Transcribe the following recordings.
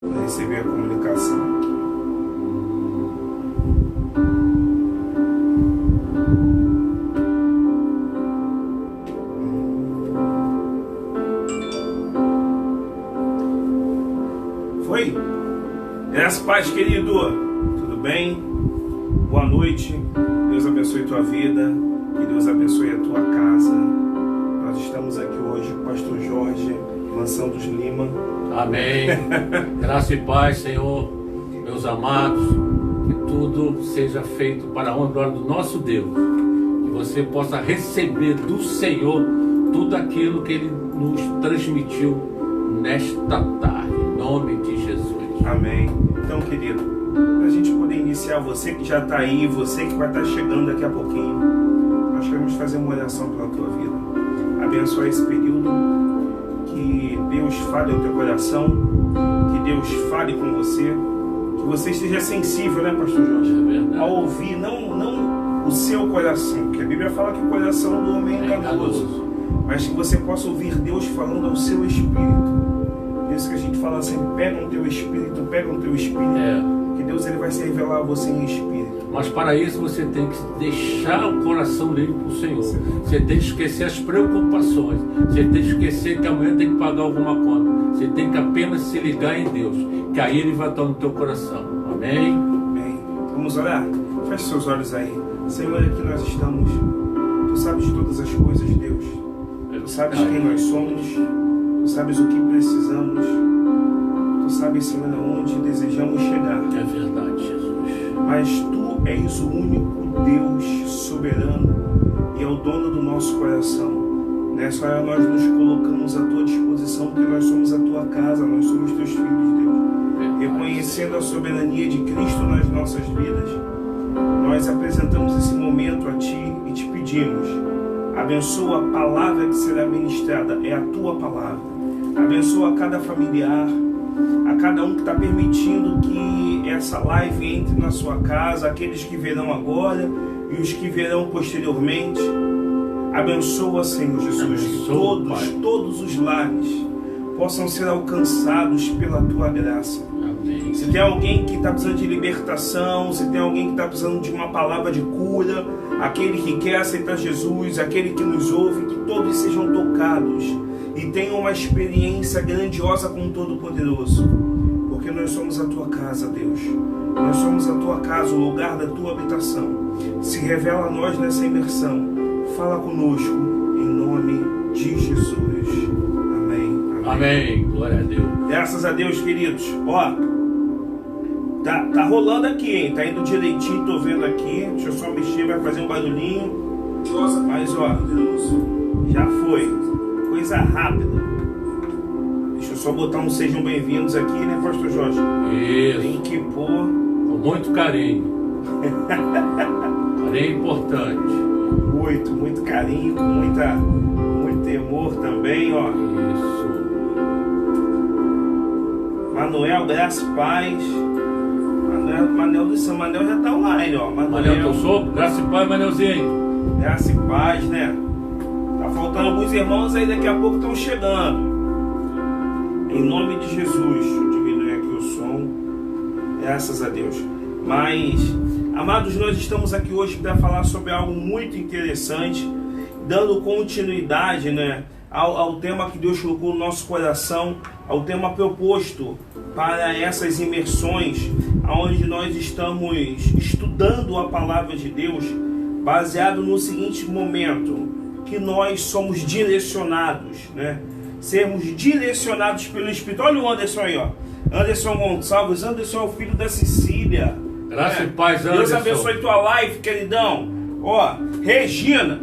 para receber a comunicação. Foi? Graças, paz, querido. Tudo bem? Boa noite. Deus abençoe tua vida. Que Deus abençoe a tua casa. Nós estamos aqui hoje com o pastor Jorge, Mansão dos Lima. Amém. Graça e paz, Senhor, meus amados. Que tudo seja feito para a honra e glória do nosso Deus. Que você possa receber do Senhor tudo aquilo que Ele nos transmitiu nesta tarde. Em nome de Jesus. Amém. Então, querido, para a gente poder iniciar, você que já está aí, você que vai estar chegando daqui a pouquinho, nós queremos fazer uma oração pela tua vida. Abençoar esse período, que Deus fale ao teu coração, que Deus fale com você, que você esteja sensível, né, pastor Jorge? É verdade. A ouvir, não o seu coração, porque a Bíblia fala que o coração do homem é enganoso, mas que você possa ouvir Deus falando ao seu espírito. Por isso que a gente fala assim, pega no teu espírito, que Deus ele vai se revelar a você em espírito. Mas para isso você tem que deixar o coração limpo para o Senhor. Você tem que esquecer as preocupações. Você tem que esquecer que amanhã tem que pagar alguma conta. Você tem que apenas se ligar em Deus, que aí Ele vai estar no teu coração. Amém? Amém. Vamos orar? Feche seus olhos aí. Senhor, aqui nós estamos. Tu sabes de todas as coisas, Deus. Tu sabes quem nós somos. Tu sabes o que precisamos. Tu sabes, Senhor, aonde desejamos chegar. É verdade, Jesus. Mas Tu és o único Deus soberano e é o dono do nosso coração. Nessa hora nós nos colocamos à Tua disposição, porque nós somos a Tua casa, nós somos Teus filhos, Deus. Reconhecendo a soberania de Cristo nas nossas vidas, nós apresentamos esse momento a Ti e Te pedimos, abençoa a palavra que será ministrada, é a Tua palavra. Abençoa cada familiar, a cada um que está permitindo que essa live entre na sua casa, aqueles que verão agora e os que verão posteriormente. Abençoa, Senhor Jesus, que todos os lares possam ser alcançados pela Tua graça. Amém. Se tem alguém que está precisando de libertação, se tem alguém que está precisando de uma palavra de cura, aquele que quer aceitar Jesus, aquele que nos ouve, que todos sejam tocados e tenham uma experiência grandiosa com o Todo-Poderoso, porque nós somos a Tua casa, Deus. Nós somos a Tua casa, o lugar da Tua habitação. Se revela a nós nessa imersão. Fala conosco, em nome de Jesus. Amém. Amém. Glória a Deus. Graças a Deus, queridos. Ó, tá rolando aqui, hein? Tá indo direitinho, tô vendo aqui. Deixa eu só mexer, vai fazer um barulhinho. Mas, ó, já foi. Coisa rápida. Deixa eu só botar um sejam bem-vindos aqui, né, pastor Jorge? Isso. Tem que pôr. Com muito carinho. Carinho é importante. Muito carinho, com muito temor também, ó. Isso. Manuel, graça e paz. Manel do São Manel já tá online, ó. Manel, teu sopro? Graça e paz, Manelzinho. Graça e paz, né? Tá faltando alguns irmãos aí, daqui a pouco estão chegando. Em nome de Jesus, eu diminui aqui o som. Graças a Deus. Mas, amados, nós estamos aqui hoje para falar sobre algo muito interessante, dando continuidade, né, ao tema que Deus colocou no nosso coração, ao tema proposto para essas imersões, onde nós estamos estudando a palavra de Deus, baseado no seguinte momento, que nós somos direcionados, né? Sermos direcionados pelo Espírito. Olha o Anderson aí, ó. Anderson Gonçalves. Anderson é o filho da Cecília. Graça e paz, Anderson. Deus abençoe tua live, queridão. Ó, Regina,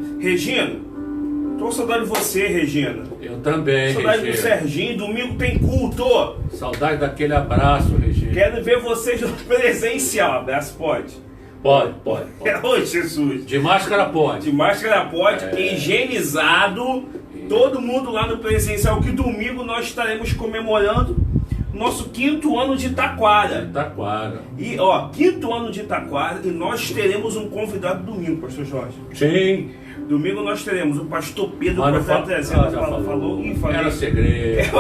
tô com saudade de você, Regina. Eu também, saudade Regina. do Serginho, domingo tem culto. Saudade daquele abraço, Regina. Quero ver vocês no presencial. Abraço, pode? Pode. Ô, Jesus. De máscara pode. De máscara pode, higienizado. Todo mundo lá no presencial, que domingo nós estaremos comemorando nosso 5º ano de Taquara. E, ó, 5º ano de Taquara, e nós teremos um convidado domingo, pastor Jorge. Sim, Domingo nós teremos o pastor Pedro, Mas não portanto, falou. e falei. Era segredo.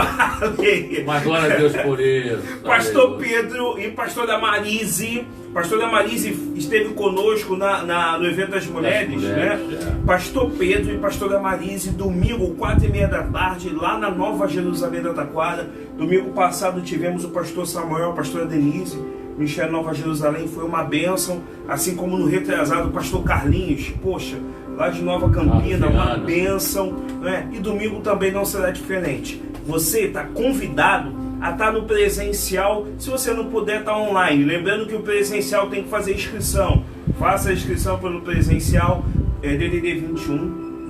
Mas glória a Deus por isso. Pastor Aleluia. Pedro e pastora Marise. Pastora Marise esteve conosco no evento das mulheres, né? É. Pastor Pedro e pastora Marise, domingo, 4h30 da tarde, lá na Nova Jerusalém da Taquara. Domingo passado tivemos o pastor Samuel, a pastora Denise, Michel Nova Jerusalém, foi uma bênção. Assim como no retrasado, o pastor Carlinhos, poxa, lá de Nova Campina, uma bênção, né? E domingo também não será diferente. Você está convidado a estar no presencial, se você não puder estar online. Lembrando que o presencial tem que fazer inscrição. Faça a inscrição pelo presencial, DDD 21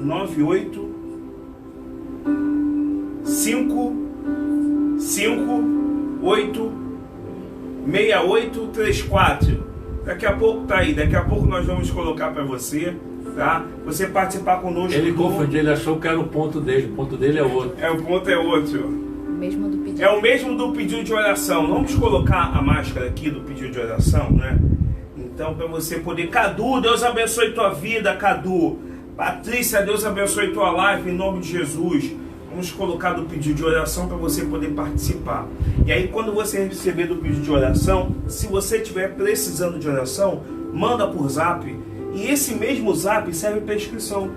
98 5 8 6834. Daqui a pouco tá aí, daqui a pouco nós vamos colocar para você, tá? Você participar conosco. Ele confundiu, ele achou que era o ponto dele. O ponto dele é outro. O ponto é outro. Mesmo do pedido. É o mesmo do pedido de oração. Vamos colocar a máscara aqui do pedido de oração, né? Então, para você poder... Cadu, Deus abençoe tua vida, Cadu. Patrícia, Deus abençoe tua live, em nome de Jesus. Vamos colocar do pedido de oração para você poder participar. E aí, quando você receber do pedido de oração, se você estiver precisando de oração, manda por zap. E esse mesmo zap serve para inscrição.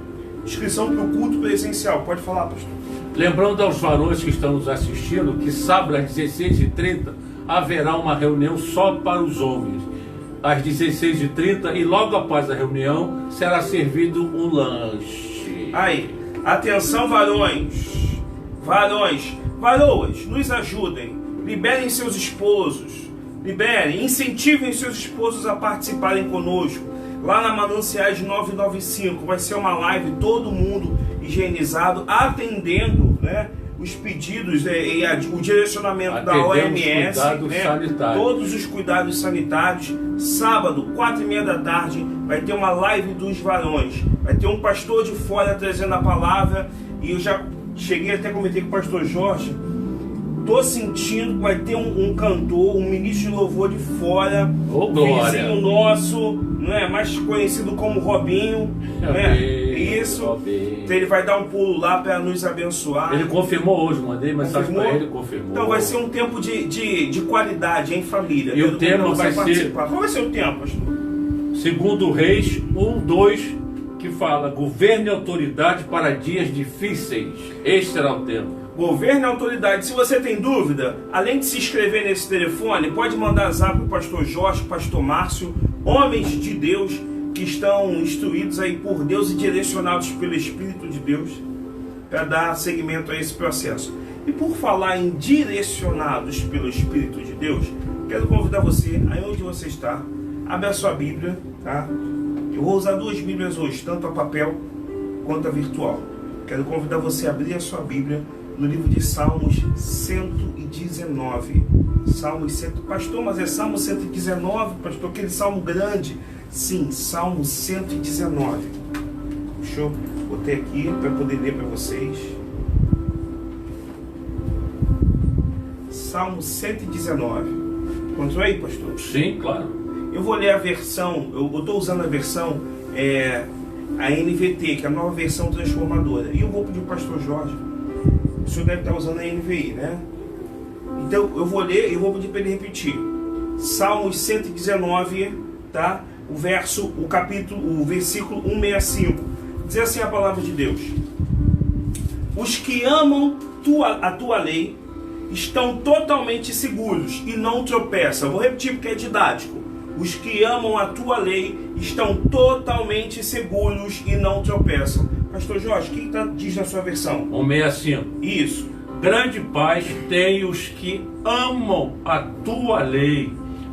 Inscrição para o culto presencial. Pode falar, pastor. Lembrando aos varões que estão nos assistindo que sábado às 16h30 haverá uma reunião só para os homens. Às 16h30 e logo após a reunião será servido um lanche. Aí, atenção varões, varoas, nos ajudem, liberem seus esposos, incentivem seus esposos a participarem conosco. Lá na Mananciais 995 vai ser uma live, todo mundo higienizado, atendendo, né, os pedidos e o direcionamento da OMS, né, todos os cuidados sanitários. Sábado, 4h30 da tarde, vai ter uma live dos varões, vai ter um pastor de fora trazendo a palavra. E eu já cheguei até a comentar com o pastor Jorge, tô sentindo que vai ter um cantor, um ministro de louvor de fora, um vizinho nosso, não é, mais conhecido como Robinho, né? Isso. Então ele vai dar um pulo lá para nos abençoar. Ele confirmou hoje, mandei mensagem para ele, confirmou. Então vai ser um tempo de qualidade em família. E o tema vai ser... Qual vai ser o tema, pastor? Segundo Reis 1:2, que fala: governo e autoridade para dias difíceis. Este será o tema. Governo e autoridade. Se você tem dúvida, além de se inscrever nesse telefone, pode mandar zap para o pastor Jorge, pastor Márcio, homens de Deus que estão instruídos aí por Deus e direcionados pelo Espírito de Deus para dar seguimento a esse processo. E por falar em direcionados pelo Espírito de Deus, quero convidar você, aí onde você está, abra a sua Bíblia, tá? Eu vou usar duas Bíblias hoje, tanto a papel quanto a virtual. Quero convidar você a abrir a sua Bíblia no livro de Salmos 119. Salmos 100. Pastor, mas é Salmo 119, pastor, aquele salmo grande. Sim, Salmo 119. Deixa eu botar aqui para poder ler para vocês. Salmo 119. Encontrou aí, pastor? Sim, claro. Eu vou ler a versão, eu estou usando a versão, a NVT, que é a nova versão transformadora. E eu vou pedir ao pastor Jorge. O senhor deve estar usando a NVI, né? Então eu vou ler e vou pedir para ele repetir. Salmos 119, tá? O versículo 165. Diz assim a palavra de Deus: os que amam a tua lei estão totalmente seguros e não tropeçam. Vou repetir porque é didático. Os que amam a tua lei estão totalmente seguros e não tropeçam. Pastor Jorge, o que diz na sua versão? 165. Isso. Grande paz tem os que amam a tua lei,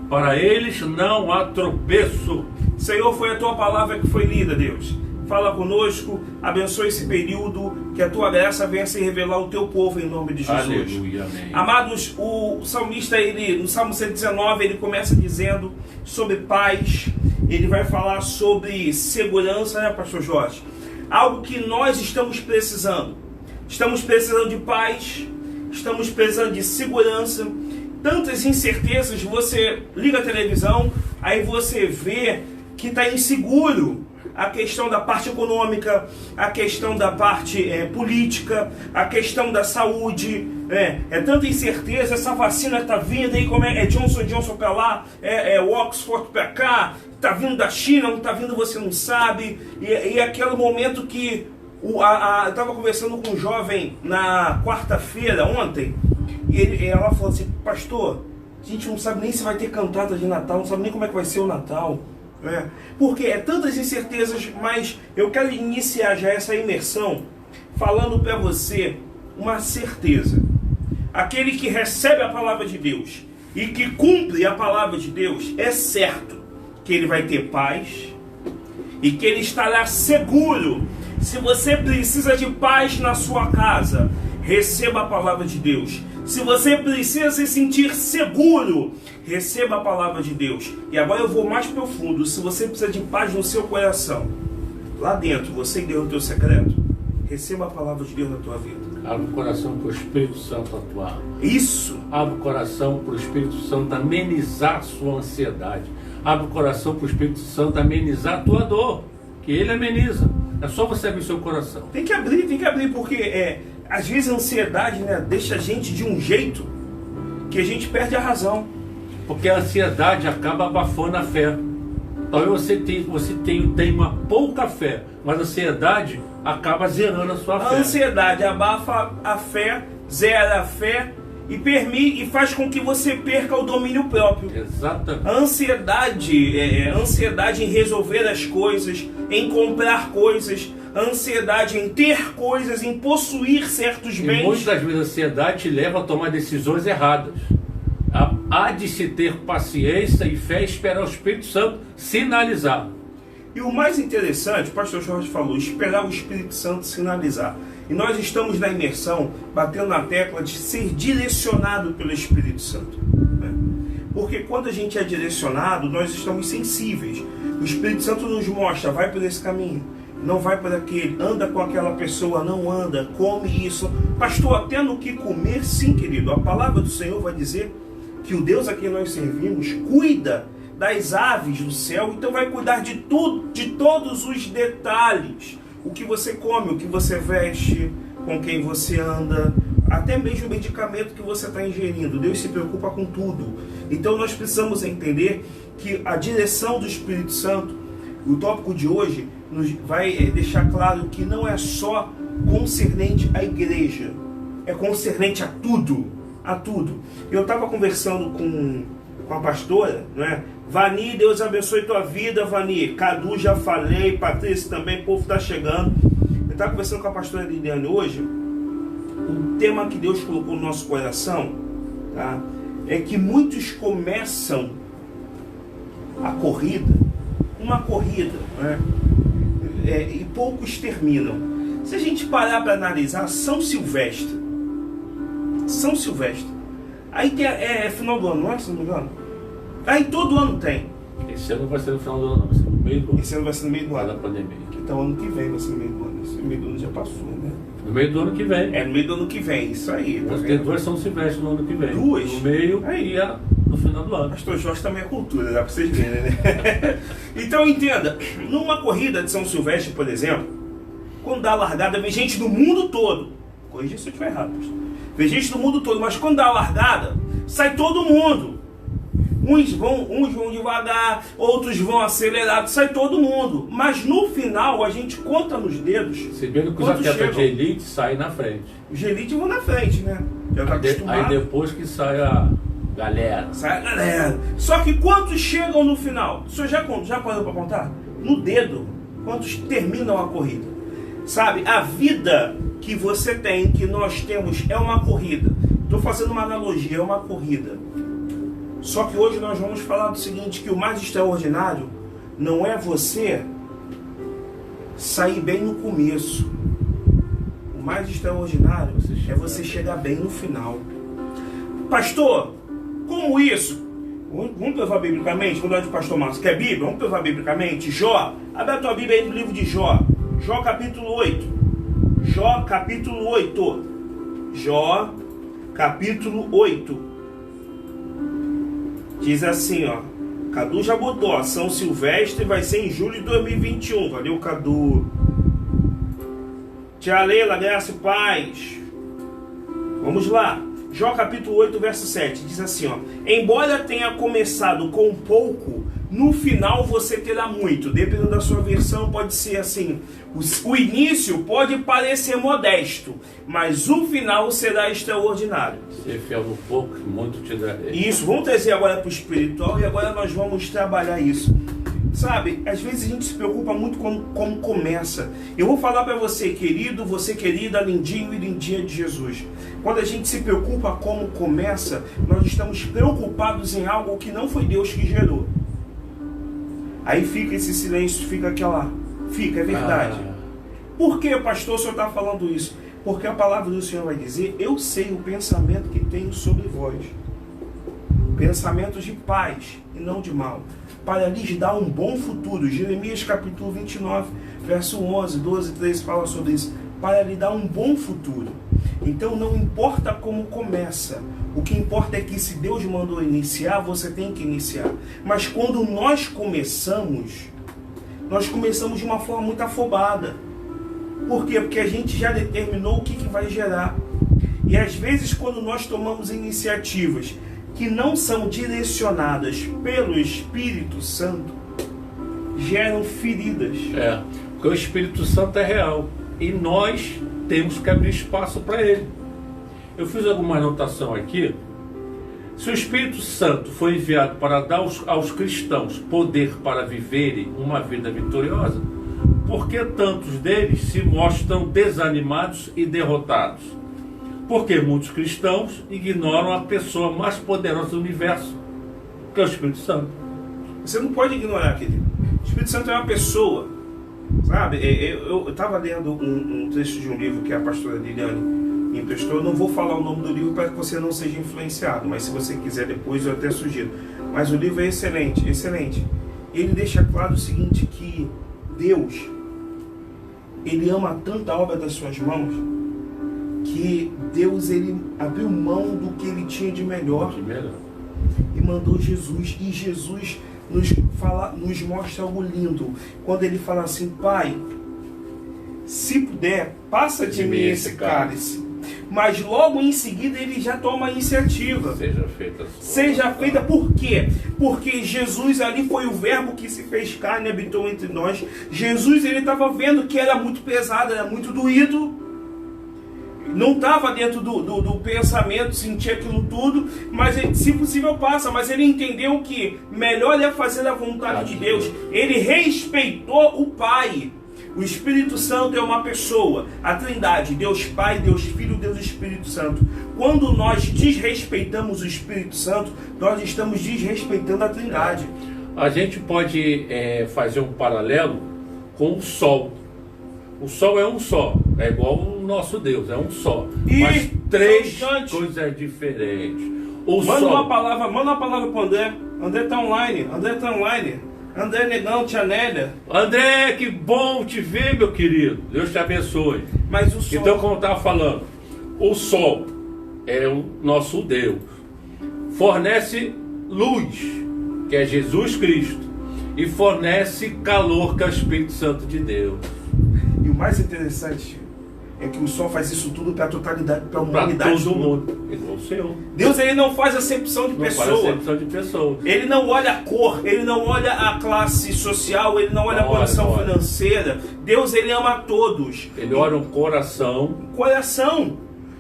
para eles não há tropeço. Senhor, foi a tua palavra que foi lida, Deus. Fala conosco, abençoe esse período, que a tua graça venha se revelar ao teu povo em nome de Jesus. Aleluia, amém. Amados, o salmista, no Salmo 119, ele começa dizendo sobre paz, ele vai falar sobre segurança, né, pastor Jorge? Algo que nós estamos precisando. Estamos precisando de paz, estamos precisando de segurança. Tantas incertezas, você liga a televisão, aí você vê que está inseguro, a questão da parte econômica, a questão da parte política, a questão da saúde, é tanta incerteza, essa vacina está vindo aí, como é Johnson para lá, Oxford para cá, está vindo da China, não está vindo, você não sabe, e aquele momento que eu estava conversando com um jovem na quarta-feira, ontem, e ela falou assim, pastor, a gente não sabe nem se vai ter cantata de Natal, não sabe nem como é que vai ser o Natal. Porque tantas incertezas, mas eu quero iniciar já essa imersão falando para você uma certeza. Aquele que recebe a palavra de Deus e que cumpre a palavra de Deus, é certo que ele vai ter paz e que ele estará seguro. Se você precisa de paz na sua casa, receba a palavra de Deus. Se você precisa se sentir seguro, receba a palavra de Deus. E agora eu vou mais profundo. Se você precisa de paz no seu coração, lá dentro, você e Deus no teu secreto, receba a palavra de Deus na tua vida. Abre o coração para o Espírito Santo atuar. Isso. Abre o coração para o Espírito Santo amenizar a sua ansiedade. Abre o coração para o Espírito Santo amenizar a tua dor, que ele ameniza. É só você abrir o seu coração. Tem que abrir, porque às vezes a ansiedade, deixa a gente de um jeito que a gente perde a razão. Porque a ansiedade acaba abafando a fé. Talvez você tem uma pouca fé, mas a ansiedade acaba zerando a sua fé. A ansiedade abafa a fé, zera a fé e faz com que você perca o domínio próprio. Exatamente. A ansiedade em resolver as coisas, em comprar coisas, a ansiedade em ter coisas, em possuir certos bens. E muitas vezes a ansiedade te leva a tomar decisões erradas. Há de se ter paciência e fé e esperar o Espírito Santo sinalizar. E o mais interessante, o pastor Jorge falou, esperar o Espírito Santo sinalizar. E nós estamos na imersão, batendo na tecla de ser direcionado pelo Espírito Santo. Porque quando a gente é direcionado, nós estamos sensíveis. O Espírito Santo nos mostra, vai por esse caminho, não vai por aquele, anda com aquela pessoa, não anda, come isso. Pastor, até no que comer, sim, querido. A palavra do Senhor vai dizer que o Deus a quem nós servimos cuida das aves do céu, então vai cuidar de tudo, de todos os detalhes. O que você come, o que você veste, com quem você anda, até mesmo o medicamento que você está ingerindo. Deus se preocupa com tudo. Então nós precisamos entender que a direção do Espírito Santo, o tópico de hoje, nos vai deixar claro que não é só concernente à igreja, é concernente a tudo. A tudo. Eu estava conversando com a pastora, Vani, Deus abençoe tua vida, Vani. Cadu, já falei, Patrícia também, o povo está chegando. Eu estava conversando com a pastora Liliane hoje. O tema que Deus colocou no nosso coração, tá, é que muitos começam a corrida, uma corrida, e poucos terminam. Se a gente parar para analisar, São Silvestre, aí tem, final do ano, não é, se não me engano? Aí todo ano tem. Esse ano não vai ser no final do ano, vai ser no meio do ano. Esse ano vai ser no meio do ano. Da pandemia. Então ano que vem vai ser no meio do ano. Esse meio do ano já passou, né? No meio do ano que vem. No meio do ano que vem, isso aí. Nós temos 2 São Silvestre no ano que vem. 2? No meio e no final do ano. Pastor Jorge também é cultura, dá pra vocês verem, né? Então entenda, numa corrida de São Silvestre, por exemplo, quando dá a largada, vem gente do mundo todo. Corrija se eu estiver errado, pastor. Vem gente do mundo todo, mas quando dá a largada, sai todo mundo. Uns vão devagar, outros vão acelerado, sai todo mundo. Mas no final a gente conta nos dedos. Se bem que os atletas de elite saem na frente. Os de elite vão na frente, né? Já tá acostumado. Aí depois que sai a galera. Sai a galera. Só que quantos chegam no final? O senhor já parou para contar? No dedo. Quantos terminam a corrida? Sabe, a vida que você tem, que nós temos, é uma corrida. Estou fazendo uma analogia, é uma corrida. Só que hoje nós vamos falar do seguinte, que o mais extraordinário não é você sair bem no começo. O mais extraordinário é você chegar bem no final. Pastor, como isso? Vamos levar biblicamente? Vamos dar de pastor Márcio. Quer Bíblia? Vamos levar biblicamente? Jó, abre a tua Bíblia aí no livro de Jó. Jó capítulo 8. Jó capítulo 8. Jó capítulo 8. Diz assim, Cadu já botou, ó, São Silvestre vai ser em julho de 2021. Valeu, Cadu. Tia Leila, graça e paz. Vamos lá. Jó capítulo 8, verso 7. Diz assim, ó. Embora tenha começado com pouco, no final você terá muito. Dependendo da sua versão, pode ser assim. O início pode parecer modesto, mas o final será extraordinário. Ser fiel no pouco, muito te darei. Isso, vamos trazer agora para o espiritual e agora nós vamos trabalhar isso. Sabe, às vezes a gente se preocupa muito com como começa. Eu vou falar para você, querido, você querida, lindinho e lindinha de Jesus. Quando a gente se preocupa como começa, nós estamos preocupados em algo que não foi Deus que gerou. Aí fica esse silêncio, fica aquela... Fica, é verdade. Por que, pastor, o senhor está falando isso? Porque a palavra do Senhor vai dizer, eu sei o pensamento que tenho sobre vós. Pensamentos de paz e não de mal, para lhes dar um bom futuro. Jeremias capítulo 29, verso 11, 12, 13 fala sobre isso. Para lhe dar um bom futuro. Então não importa como começa. O que importa é que se Deus mandou iniciar, você tem que iniciar. Mas quando nós começamos de uma forma muito afobada. Por quê? Porque a gente já determinou o que vai gerar. E às vezes quando nós tomamos iniciativas que não são direcionadas pelo Espírito Santo, geram feridas. Porque o Espírito Santo é real. E nós temos que abrir espaço para ele. Eu fiz alguma anotação aqui. Se o Espírito Santo foi enviado para dar aos cristãos poder para viverem uma vida vitoriosa, por que tantos deles se mostram desanimados e derrotados? Porque muitos cristãos ignoram a pessoa mais poderosa do universo, que é o Espírito Santo. Você não pode ignorar, querido. O Espírito Santo é uma pessoa. Sabe, eu estava lendo um trecho de um livro que a pastora Liliane me emprestou. Eu não vou falar o nome do livro para que você não seja influenciado, mas se você quiser depois eu até sugiro. Mas o livro é excelente, excelente. Ele deixa claro o seguinte, que Deus, Ele ama tanto a obra das suas mãos, que Deus, Ele abriu mão do que Ele tinha de melhor e mandou Jesus. E Jesus nos mostra algo lindo, quando Ele fala assim, Pai, se puder, passa de mim esse cálice. Mas logo em seguida Ele já toma a iniciativa. Seja feita por quê? Porque Jesus ali foi o verbo que se fez carne e habitou entre nós. Jesus, Ele estava vendo que era muito pesado, era muito doído. Não estava dentro do pensamento, sentia aquilo tudo, mas ele, se possível passa, mas ele entendeu que melhor é fazer a vontade de Deus. Ele respeitou o Pai. O Espírito Santo é uma pessoa, a Trindade, Deus Pai, Deus Filho, Deus Espírito Santo. Quando nós desrespeitamos o Espírito Santo, nós estamos desrespeitando a Trindade. A gente pode fazer um paralelo com o Sol. O Sol é um só, é igual o nosso Deus, é um só. Mas três coisas diferentes. Manda uma palavra pro André. André tá online. André Negão, Tia Nélia. André, que bom te ver, meu querido. Deus te abençoe. Mas o Sol... Então, como eu estava falando, o Sol é o nosso Deus. Fornece luz, que é Jesus Cristo. E fornece calor, que é o Espírito Santo de Deus. E o mais interessante é que o Sol faz isso tudo para a totalidade, para a humanidade. Para todo mundo. Igual o Senhor. Deus, Ele não faz acepção de pessoa. Ele não olha a cor, Ele não olha a classe social, Ele não olha a condição financeira. Deus, Ele ama a todos. Ele olha o coração.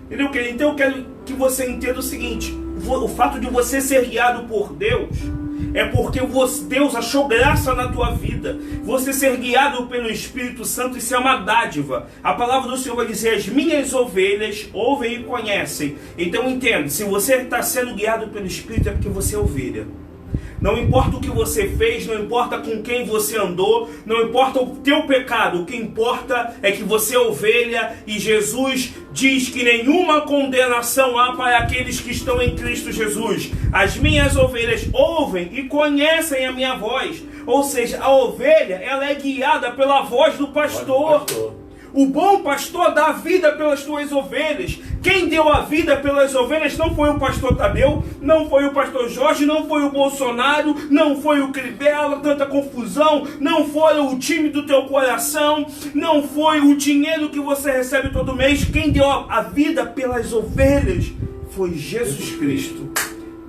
Entendeu? Então eu quero que você entenda o seguinte: o fato de você ser guiado por Deus é porque Deus achou graça na tua vida. Você ser guiado pelo Espírito Santo, isso é uma dádiva. A palavra do Senhor vai dizer, as minhas ovelhas ouvem e conhecem. Então entende, se você está sendo guiado pelo Espírito, é porque você é ovelha. Não importa o que você fez, não importa com quem você andou, não importa o teu pecado, o que importa é que você é ovelha, e Jesus diz que nenhuma condenação há para aqueles que estão em Cristo Jesus. As minhas ovelhas ouvem e conhecem a minha voz. Ou seja, a ovelha, ela é guiada pela voz do pastor. O bom pastor dá a vida pelas suas ovelhas. Quem deu a vida pelas ovelhas não foi o pastor Tadeu, não foi o pastor Jorge, não foi o Bolsonaro, não foi o Crivella, tanta confusão, não foi o time do teu coração, não foi o dinheiro que você recebe todo mês. Quem deu a vida pelas ovelhas foi Jesus Cristo.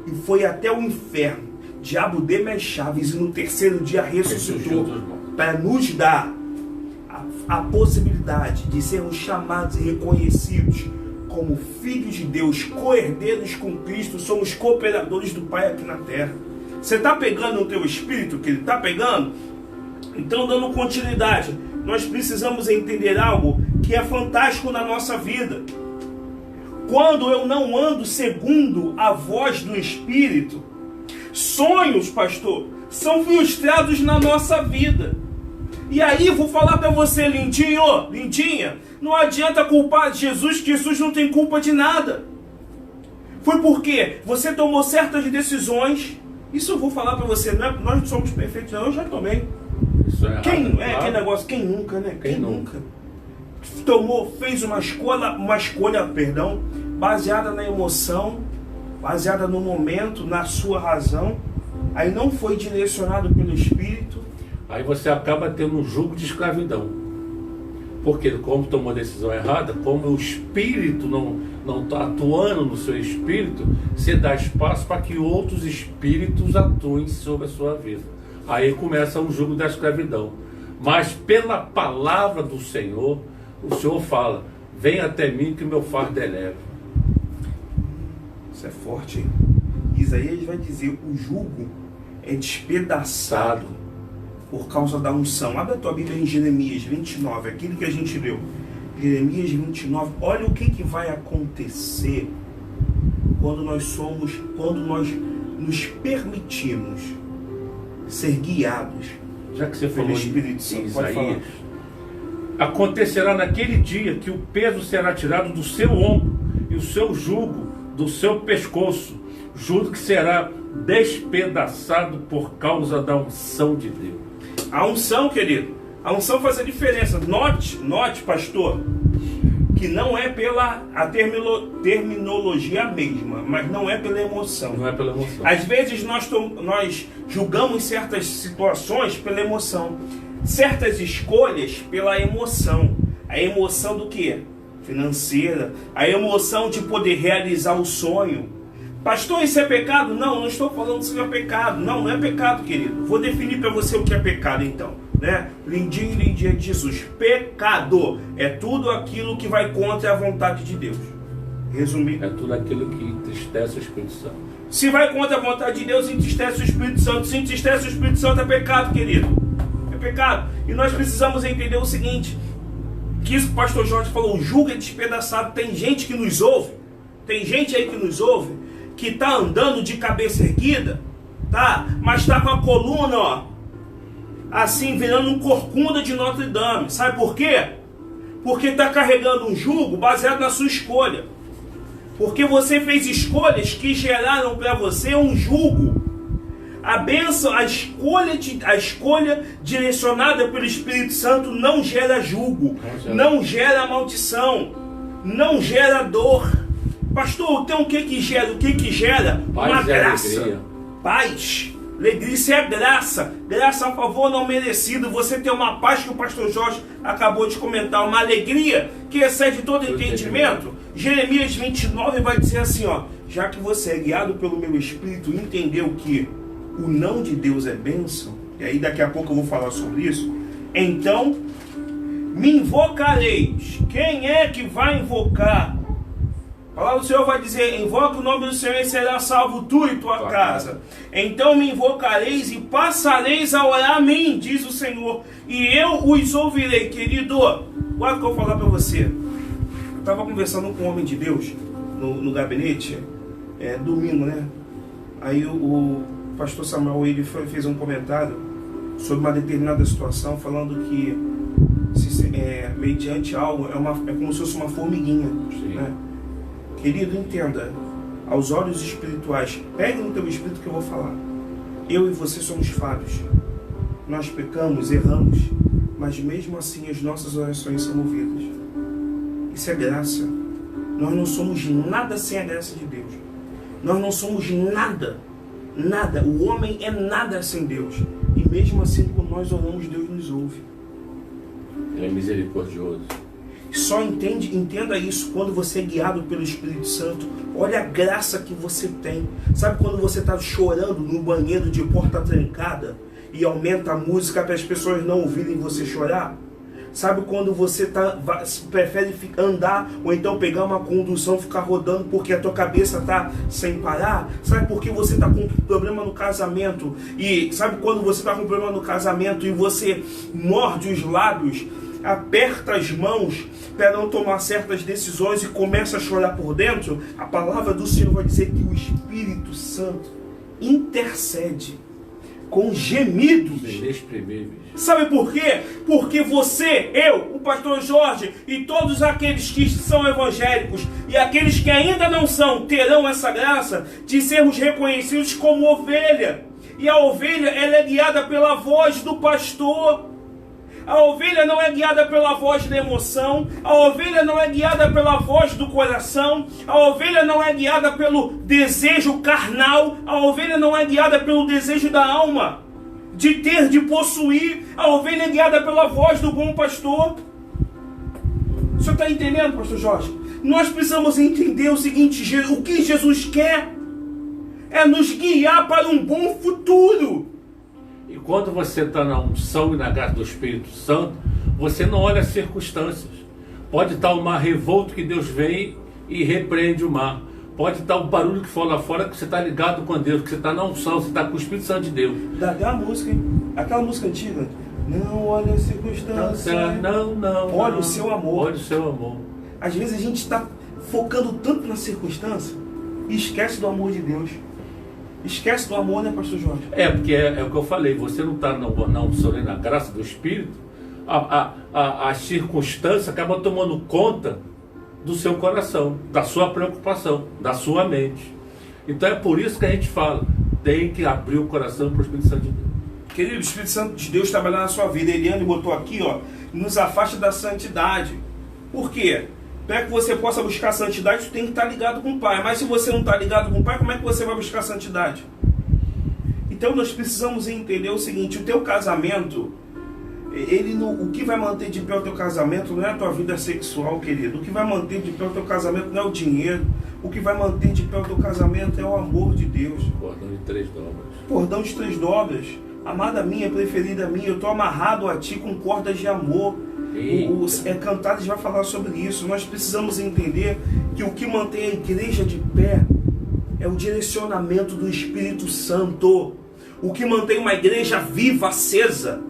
E foi até o inferno. Diabo deu as chaves e no terceiro dia ressuscitou para nos dar a possibilidade de sermos chamados e reconhecidos como filhos de Deus, co-herdeiros com Cristo, somos cooperadores do Pai aqui na terra. Você está pegando o teu espírito que ele está pegando? Então, dando continuidade, nós precisamos entender algo que é fantástico na nossa vida. Quando eu não ando segundo a voz do Espírito, sonhos, pastor, são frustrados na nossa vida. E aí, vou falar para você, lindinho, lindinha, não adianta culpar Jesus, que Jesus não tem culpa de nada. Foi porque você tomou certas decisões. Isso eu vou falar para você, não é, nós não somos perfeitos, não, eu já tomei. Isso é Quem errado, é claro. aquele negócio? Quem nunca, né? Quem nunca? Fez uma escolha, baseada na emoção, baseada no momento, na sua razão. Aí não foi direcionado pelo Espírito. Aí você acaba tendo um jugo de escravidão. Porque como tomou a decisão errada, como o espírito não está atuando no seu espírito, você dá espaço para que outros espíritos atuem sobre a sua vida. Aí começa o jugo da escravidão. Mas pela palavra do Senhor, o Senhor fala: vem até mim que o meu fardo é leve. Isso é forte, hein? Isaías vai dizer: o jugo é despedaçado por causa da unção. Abre a tua Bíblia em Jeremias 29, aquilo que a gente leu. Jeremias 29, olha o que vai acontecer quando nós nos permitimos ser guiados. Já que você pelo falou Espírito em Santo, pode Isaías, acontecerá naquele dia que o peso será tirado do seu ombro e o seu jugo do seu pescoço, jugo que será despedaçado por causa da unção de Deus. A unção, querido, a unção faz a diferença. Note, pastor, que não é pela terminologia mesma, mas não é pela emoção. Não é pela emoção. Às vezes nós julgamos certas situações pela emoção, certas escolhas pela emoção. A emoção do quê? Financeira. A emoção de poder realizar o sonho. Pastor, isso é pecado? Não, não estou falando que isso é pecado. Não, não é pecado, querido. Vou definir para você o que é pecado, então. Né? Lindinho de Jesus. Pecado é tudo aquilo que vai contra a vontade de Deus. Resumir. É tudo aquilo que entristece o Espírito Santo. Se vai contra a vontade de Deus, entristece o Espírito Santo. Se entristece o Espírito Santo, é pecado, querido. É pecado. E nós precisamos entender o seguinte: que isso que o pastor Jorge falou, o jugo é despedaçado. Tem gente que nos ouve, tem gente aí que nos ouve, que está andando de cabeça erguida, tá? Mas está com a coluna, ó, assim, virando um corcunda de Notre Dame. Sabe por quê? Porque está carregando um jugo baseado na sua escolha. Porque você fez escolhas que geraram para você um jugo. A bênção, a escolha direcionada pelo Espírito Santo não gera jugo, não gera maldição, não gera dor. Pastor, então o que gera? O que gera? Paz uma graça. Alegria. Paz. Alegria, isso é graça. Graça a favor não merecido. Você tem uma paz que o pastor Jorge acabou de comentar. Uma alegria que excede todo entendimento. Jeremias 29 vai dizer assim, ó: já que você é guiado pelo meu Espírito e entendeu que o não de Deus é bênção, e aí daqui a pouco eu vou falar sobre isso, então me invocareis. Quem é que vai invocar? A palavra do Senhor vai dizer: invoca o nome do Senhor e será salvo tu e tua casa. Então me invocareis e passareis a orar a mim, diz o Senhor, e eu os ouvirei. Querido, guarda o que eu vou falar para você. Eu estava conversando com um homem de Deus no gabinete, domingo, né? Aí o pastor Samuel, ele fez um comentário sobre uma determinada situação, falando que mediante algo é como se fosse uma formiguinha, né? Querido, entenda, aos olhos espirituais, pegue no teu espírito que eu vou falar. Eu e você somos falhos. Nós pecamos, erramos, mas mesmo assim as nossas orações são ouvidas. Isso é graça. Nós não somos nada sem a graça de Deus. Nós não somos nada, nada. O homem é nada sem Deus. E mesmo assim, quando nós oramos, Deus nos ouve. Ele é misericordioso. Só entenda isso quando você é guiado pelo Espírito Santo. Olha a graça que você tem. Sabe quando você está chorando no banheiro de porta trancada e aumenta a música para as pessoas não ouvirem você chorar? Sabe quando você prefere andar ou então pegar uma condução, ficar rodando porque a tua cabeça está sem parar? Sabe por que você está com problema no casamento? E sabe quando você está com problema no casamento e você morde os lábios, aperta as mãos para não tomar certas decisões e começa a chorar por dentro? A palavra do Senhor vai dizer que o Espírito Santo intercede com gemidos inexprimíveis. Sabe por quê? Porque você, eu, o pastor Jorge e todos aqueles que são evangélicos e aqueles que ainda não são, terão essa graça de sermos reconhecidos como ovelha. E a ovelha, ela é guiada pela voz do pastor. A ovelha não é guiada pela voz da emoção. A ovelha não é guiada pela voz do coração. A ovelha não é guiada pelo desejo carnal. A ovelha não é guiada pelo desejo da alma, de ter, de possuir. A ovelha é guiada pela voz do bom pastor. O senhor está entendendo, pastor Jorge? Nós precisamos entender o seguinte: o que Jesus quer é nos guiar para um bom futuro. E quando você está na unção e na graça do Espírito Santo, você não olha as circunstâncias. Pode estar o mar revolto que Deus vem e repreende o mar. Pode estar o barulho que for lá fora, que você está ligado com Deus, que você está na unção, você está com o Espírito Santo de Deus. Dá a música, hein? Aquela música antiga. Não olha as circunstâncias. Não. Olha o seu amor. Olha o seu amor. Às vezes a gente está focando tanto na circunstância e esquece do amor de Deus. Esquece do amor, né, pastor Jorge? Porque é o que eu falei, você não está na unção nem na graça do Espírito, a circunstância acaba tomando conta do seu coração, da sua preocupação, da sua mente. Então é por isso que a gente fala, tem que abrir o coração para o Espírito Santo de Deus. Querido, o Espírito Santo de Deus trabalhar na sua vida. Eliane botou aqui, ó, nos afasta da santidade. Por quê? Para que você possa buscar santidade, você tem que estar ligado com o Pai. Mas se você não está ligado com o Pai, como é que você vai buscar santidade? Então nós precisamos entender o seguinte: o teu casamento, o que vai manter de pé o teu casamento não é a tua vida sexual, querido. O que vai manter de pé o teu casamento não é o dinheiro. O que vai manter de pé o teu casamento é o amor de Deus. Cordão de 3 dobras. Cordão de 3 dobras. Amada minha, preferida minha, eu estou amarrado a ti com cordas de amor. Cantares vai falar sobre isso. Nós precisamos entender que o que mantém a igreja de pé é o direcionamento do Espírito Santo. O que mantém uma igreja viva, acesa,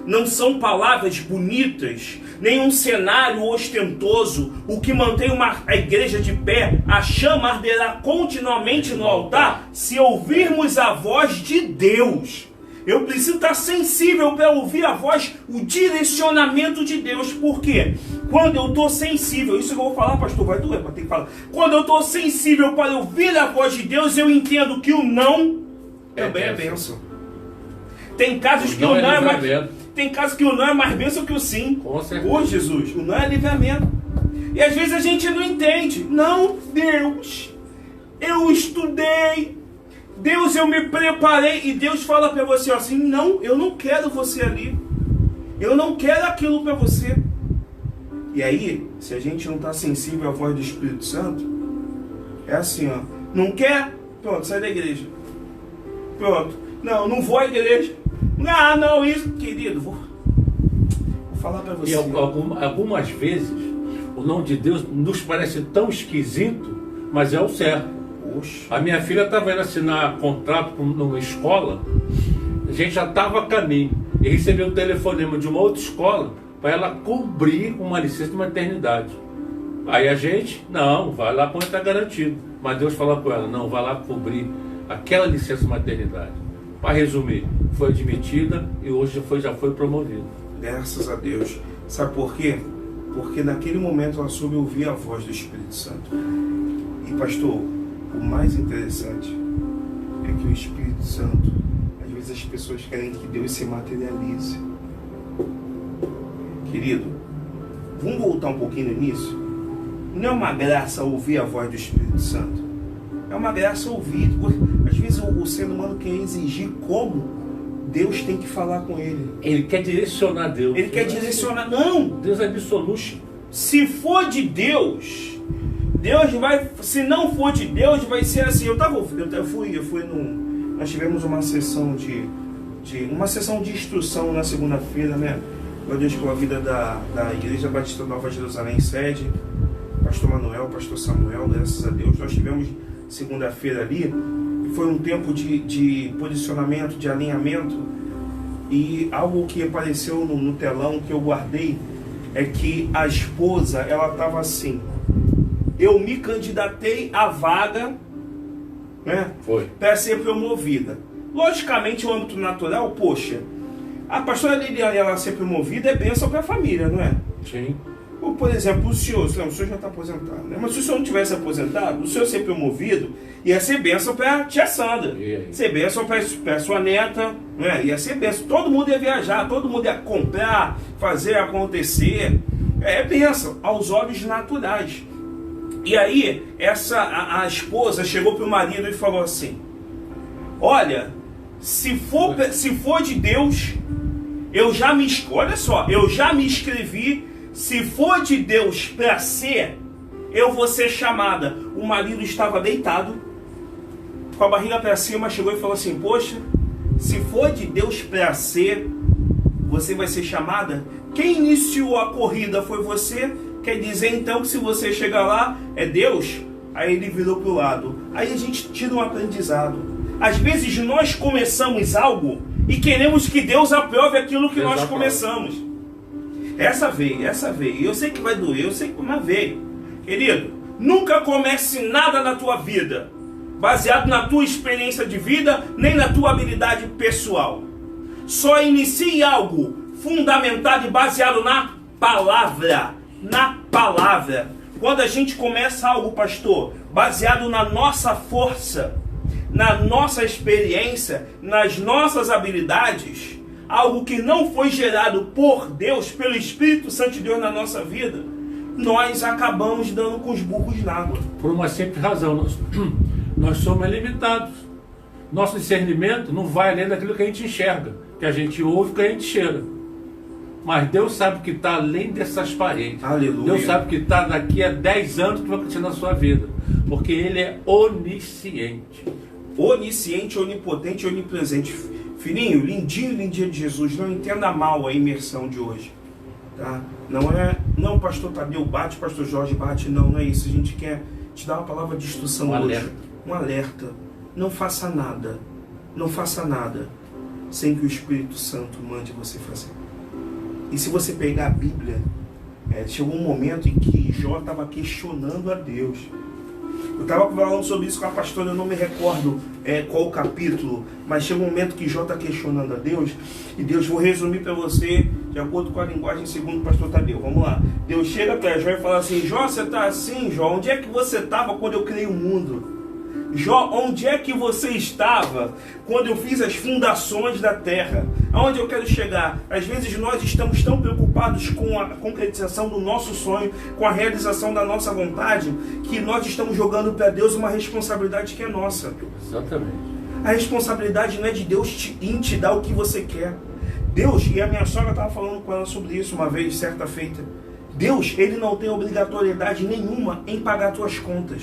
não são palavras bonitas, nem um cenário ostentoso. O que mantém a igreja de pé, a chama arderá continuamente no altar, se ouvirmos a voz de Deus. Eu preciso estar sensível para ouvir a voz, o direcionamento de Deus. Por quê? Quando eu estou sensível, isso que eu vou falar, pastor, vai doer para ter que falar. Quando eu estou sensível para ouvir a voz de Deus, eu entendo que o não também é bênção. Tem casos que o não é mais... Tem casos que o não é mais bênção que o sim. Com certeza. Ô Jesus, o não é livramento. E às vezes a gente não entende. Não, Deus, eu estudei. Deus, eu me preparei. E Deus fala para você assim: não, eu não quero você ali. Eu não quero aquilo para você. E aí, se a gente não está sensível à voz do Espírito Santo, é assim, ó. Não quer? Pronto, sai da igreja. Pronto. Não, não vou à igreja. Ah, não, isso. Querido, vou falar para você. E algumas vezes, o nome de Deus nos parece tão esquisito, mas é o certo. A minha filha estava indo assinar contrato numa escola, a gente já estava a caminho, e recebeu um telefonema de uma outra escola para ela cobrir uma licença de maternidade. Aí a gente, não, vai lá quando está garantido. Mas Deus falou com ela: não, vai lá cobrir aquela licença de maternidade. Para resumir, foi admitida e hoje já foi promovida. Graças a Deus. Sabe por quê? Porque naquele momento ela soube ouvir a voz do Espírito Santo. E pastor, o mais interessante é que o Espírito Santo, às vezes as pessoas querem que Deus se materialize. Querido, vamos voltar um pouquinho no início? Não é uma graça ouvir a voz do Espírito Santo. É uma graça ouvir. Às vezes o ser humano quer exigir como Deus tem que falar com ele. Ele quer direcionar Deus. Ele quer direcionar. Não! Deus é absoluto. Se for de Deus, Deus vai. Se não for de Deus, vai ser assim. Eu fui num. Nós tivemos uma sessão uma sessão de instrução na segunda-feira, né? Meu Deus, pela vida da Igreja Batista Nova Jerusalém, sede, Pastor Manuel, Pastor Samuel, graças a Deus. Nós tivemos segunda-feira ali, e foi um tempo de posicionamento, de alinhamento, e algo que apareceu no telão que eu guardei é que a esposa, ela estava assim: eu me candidatei à vaga, né, para ser promovida. Logicamente, o âmbito natural, poxa, a pastora Liliane, ela ser promovida é bênção para a família, não é? Sim. Ou, por exemplo, o senhor já está aposentado, né? Mas se o senhor não tivesse aposentado, o senhor ser promovido ia ser bênção para a tia Sandra, ser bênção para a sua neta, né? Ia ser bênção. Todo mundo ia viajar, todo mundo ia comprar, fazer acontecer. É bênção aos olhos naturais. E aí, a esposa chegou para o marido e falou assim: olha, se for de Deus, eu já me inscrevi. Se for de Deus para ser, eu vou ser chamada. O marido estava deitado, com a barriga para cima, chegou e falou assim: poxa, se for de Deus para ser, você vai ser chamada? Quem iniciou a corrida foi você. Quer dizer então que se você chegar lá, é Deus? Aí ele virou para o lado. Aí a gente tira um aprendizado. Às vezes nós começamos algo e queremos que Deus aprove aquilo que nós começamos. Essa veio. Eu sei que vai doer, eu sei que vai veio. Querido, nunca comece nada na tua vida baseado na tua experiência de vida, nem na tua habilidade pessoal. Só inicie algo fundamentado e baseado na palavra. Na palavra. Quando a gente começa algo, pastor, baseado na nossa força, na nossa experiência, nas nossas habilidades, algo que não foi gerado por Deus, pelo Espírito Santo de Deus na nossa vida, nós acabamos dando com os burros na água. Por uma simples razão, nós somos limitados. Nosso discernimento não vai além daquilo que a gente enxerga, que a gente ouve, que a gente cheira. Mas Deus sabe o que está além dessas paredes. Aleluia. Deus sabe o que está daqui a 10 anos que vai acontecer na sua vida. Porque Ele é onisciente. Onisciente, onipotente, onipresente. Filhinho, lindinho de Jesus, não entenda mal a imersão de hoje. Tá? Não, pastor Tadeu bate, pastor Jorge bate, não é isso. A gente quer te dar uma palavra de instrução hoje. Um alerta. Não faça nada sem que o Espírito Santo mande você fazer. E se você pegar a Bíblia, chegou um momento em que Jó estava questionando a Deus. Eu estava falando sobre isso com a pastora, eu não me recordo qual o capítulo, mas chega um momento que Jó está questionando a Deus, e Deus, vou resumir para você, de acordo com a linguagem segundo o pastor Tadeu. Vamos lá. Deus chega para Jó e fala assim: Jó, você está assim, Jó? Onde é que você estava quando eu criei o mundo? Jó, onde é que você estava quando eu fiz as fundações da terra? Aonde eu quero chegar? Às vezes nós estamos tão preocupados com a concretização do nosso sonho, com a realização da nossa vontade, que nós estamos jogando para Deus uma responsabilidade que é nossa. Exatamente. A responsabilidade não é de Deus te dar o que você quer. Deus, e a minha sogra estava falando com ela sobre isso uma vez, certa feita. Deus, Ele não tem obrigatoriedade nenhuma em pagar tuas contas.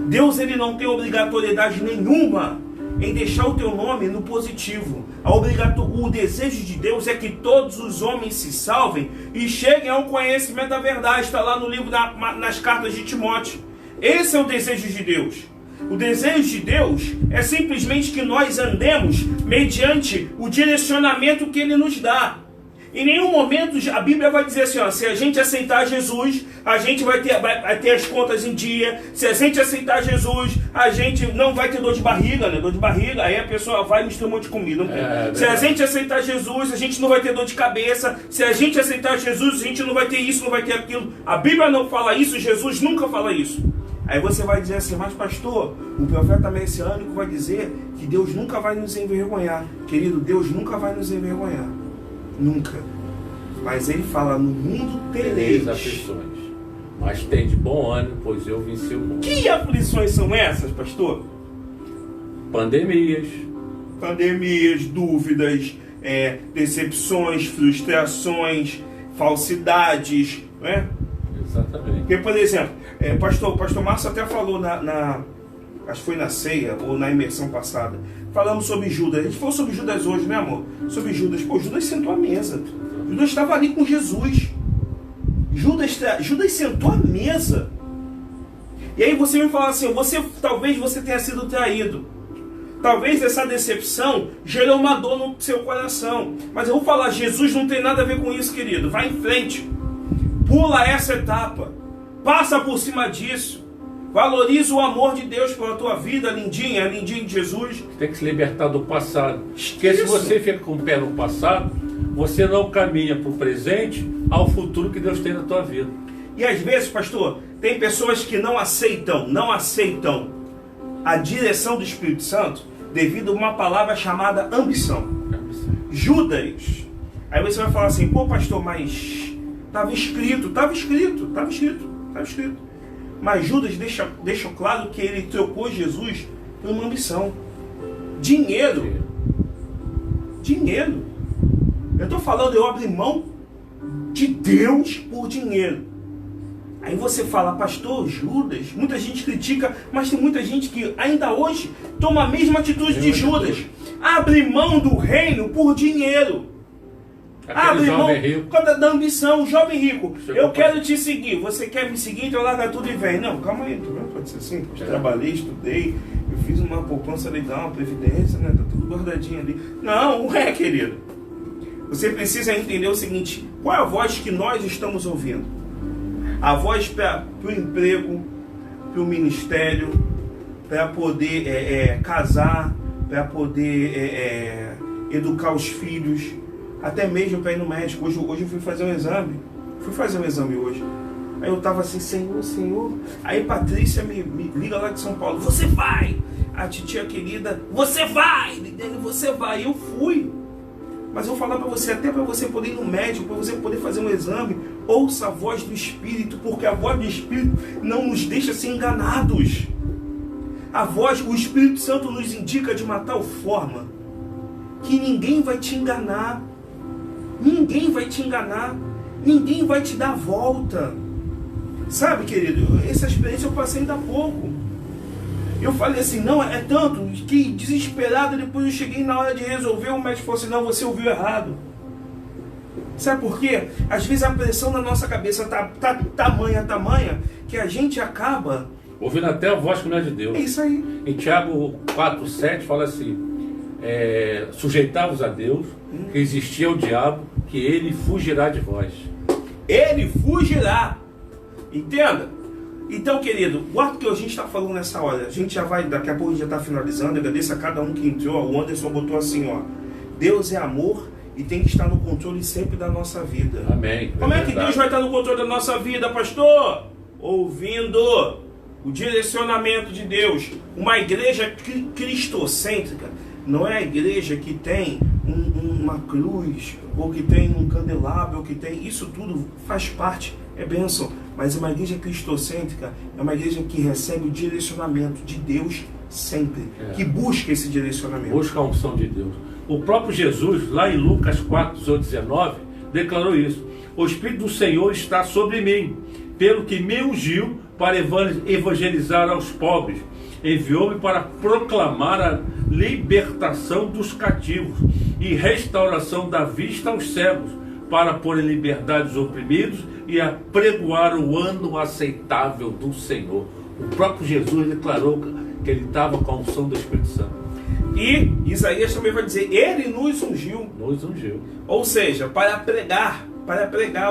Deus, Ele não tem obrigatoriedade nenhuma em deixar o teu nome no positivo. O desejo de Deus é que todos os homens se salvem e cheguem ao conhecimento da verdade. Está lá no livro, nas cartas de Timóteo. Esse é o desejo de Deus. O desejo de Deus é simplesmente que nós andemos mediante o direcionamento que Ele nos dá. Em nenhum momento a Bíblia vai dizer assim, ó, se a gente aceitar Jesus, a gente vai ter as contas em dia. Se a gente aceitar Jesus, a gente não vai ter dor de barriga, né? Dor de barriga, aí a pessoa vai e mistura um monte de comida. Se a gente aceitar Jesus, a gente não vai ter dor de cabeça. Se a gente aceitar Jesus, a gente não vai ter isso, não vai ter aquilo. A Bíblia não fala isso, Jesus nunca fala isso. Aí você vai dizer assim, mas pastor, o profeta messiânico vai dizer que Deus nunca vai nos envergonhar. Querido, Deus nunca vai nos envergonhar. Nunca. Mas ele fala, no mundo tereis aflições. Mas tem de bom ânimo, pois eu venci o mundo. Que aflições são essas, pastor? Pandemias, dúvidas, decepções, frustrações, falsidades, né? Exatamente. Porque, por exemplo, pastor Márcio até falou acho que foi na ceia ou na imersão passada, falamos sobre Judas. A gente falou sobre Judas hoje, né, amor? Sobre Judas. Pô, Judas sentou à mesa. Judas estava ali com Jesus. Judas sentou à mesa. E aí você me fala assim, talvez você tenha sido traído. Talvez essa decepção gerou uma dor no seu coração. Mas eu vou falar, Jesus não tem nada a ver com isso, querido. Vai em frente. Pula essa etapa. Passa por cima disso. Valoriza o amor de Deus pela tua vida, lindinha de Jesus. Tem que se libertar do passado. Porque se você fica com o pé no passado, você não caminha para o presente, ao futuro que Deus tem na tua vida. E às vezes, pastor, tem pessoas que não aceitam a direção do Espírito Santo devido a uma palavra chamada ambição. Judas. Aí você vai falar assim, pô, pastor, mas estava escrito. Mas Judas deixa claro que ele trocou Jesus por uma ambição. Dinheiro. Eu estou falando, eu abri mão de Deus por dinheiro. Aí você fala, pastor, Judas, muita gente critica, mas tem muita gente que ainda hoje toma a mesma atitude de Judas. Abre mão do reino por dinheiro. Abre mão da ambição, jovem rico. Eu quero te seguir. Você quer me seguir? Então larga tudo e vem. Não, calma aí. Não pode ser assim. Eu trabalhei, estudei. Eu fiz uma poupança legal, uma previdência, né? Tá tudo guardadinho ali. Não é, querido. Você precisa entender o seguinte. Qual é a voz que nós estamos ouvindo? A voz para o emprego, para o ministério, para poder casar, para poder educar os filhos, até mesmo para ir no médico. Hoje eu fui fazer um exame. Hoje. Aí eu tava assim, Senhor. Aí Patrícia me liga lá de São Paulo. Você vai! A titia querida, você vai! Eu fui. Mas eu vou falar para você, até para você poder ir no médico, para você poder fazer um exame, ouça a voz do Espírito, porque a voz do Espírito não nos deixa ser enganados. O Espírito Santo nos indica de uma tal forma que ninguém vai te enganar. Ninguém vai te dar a volta. Sabe, querido, essa experiência eu passei ainda há pouco. Eu falei assim, não, é tanto que desesperado, depois eu cheguei na hora de resolver, o médico falou assim, não, você ouviu errado. Sabe por quê? Às vezes a pressão na nossa cabeça tá tamanha, que a gente acaba ouvindo até a voz que não é de Deus. É isso aí. Em Tiago 4,7 fala assim, sujeitai-vos a Deus, que existia o diabo, que ele fugirá de vós. Ele fugirá. Entenda? Então, querido, guarda o que a gente está falando nessa hora. A gente já vai, daqui a pouco a gente já está finalizando. Agradeço a cada um que entrou. O Anderson botou assim, ó. Deus é amor e tem que estar no controle sempre da nossa vida. Amém. Como é que Deus vai estar no controle da nossa vida, pastor? Ouvindo o direcionamento de Deus. Uma igreja cristocêntrica não é a igreja que tem uma cruz, ou que tem um candelabro, ou que tem... Isso tudo faz parte, é bênção. Mas uma igreja cristocêntrica é uma igreja que recebe o direcionamento de Deus sempre. Que busca esse direcionamento. Busca a unção de Deus. O próprio Jesus, lá em Lucas 4:19, declarou isso. O Espírito do Senhor está sobre mim, pelo que me ungiu para evangelizar aos pobres. Enviou-me para proclamar a libertação dos cativos e restauração da vista aos cegos, para pôr em liberdade os oprimidos e apregoar o ano aceitável do Senhor. O próprio Jesus declarou que ele estava com a unção do Espírito Santo. E Isaías também vai dizer, ele nos ungiu. Nos ungiu. Ou seja, para pregar,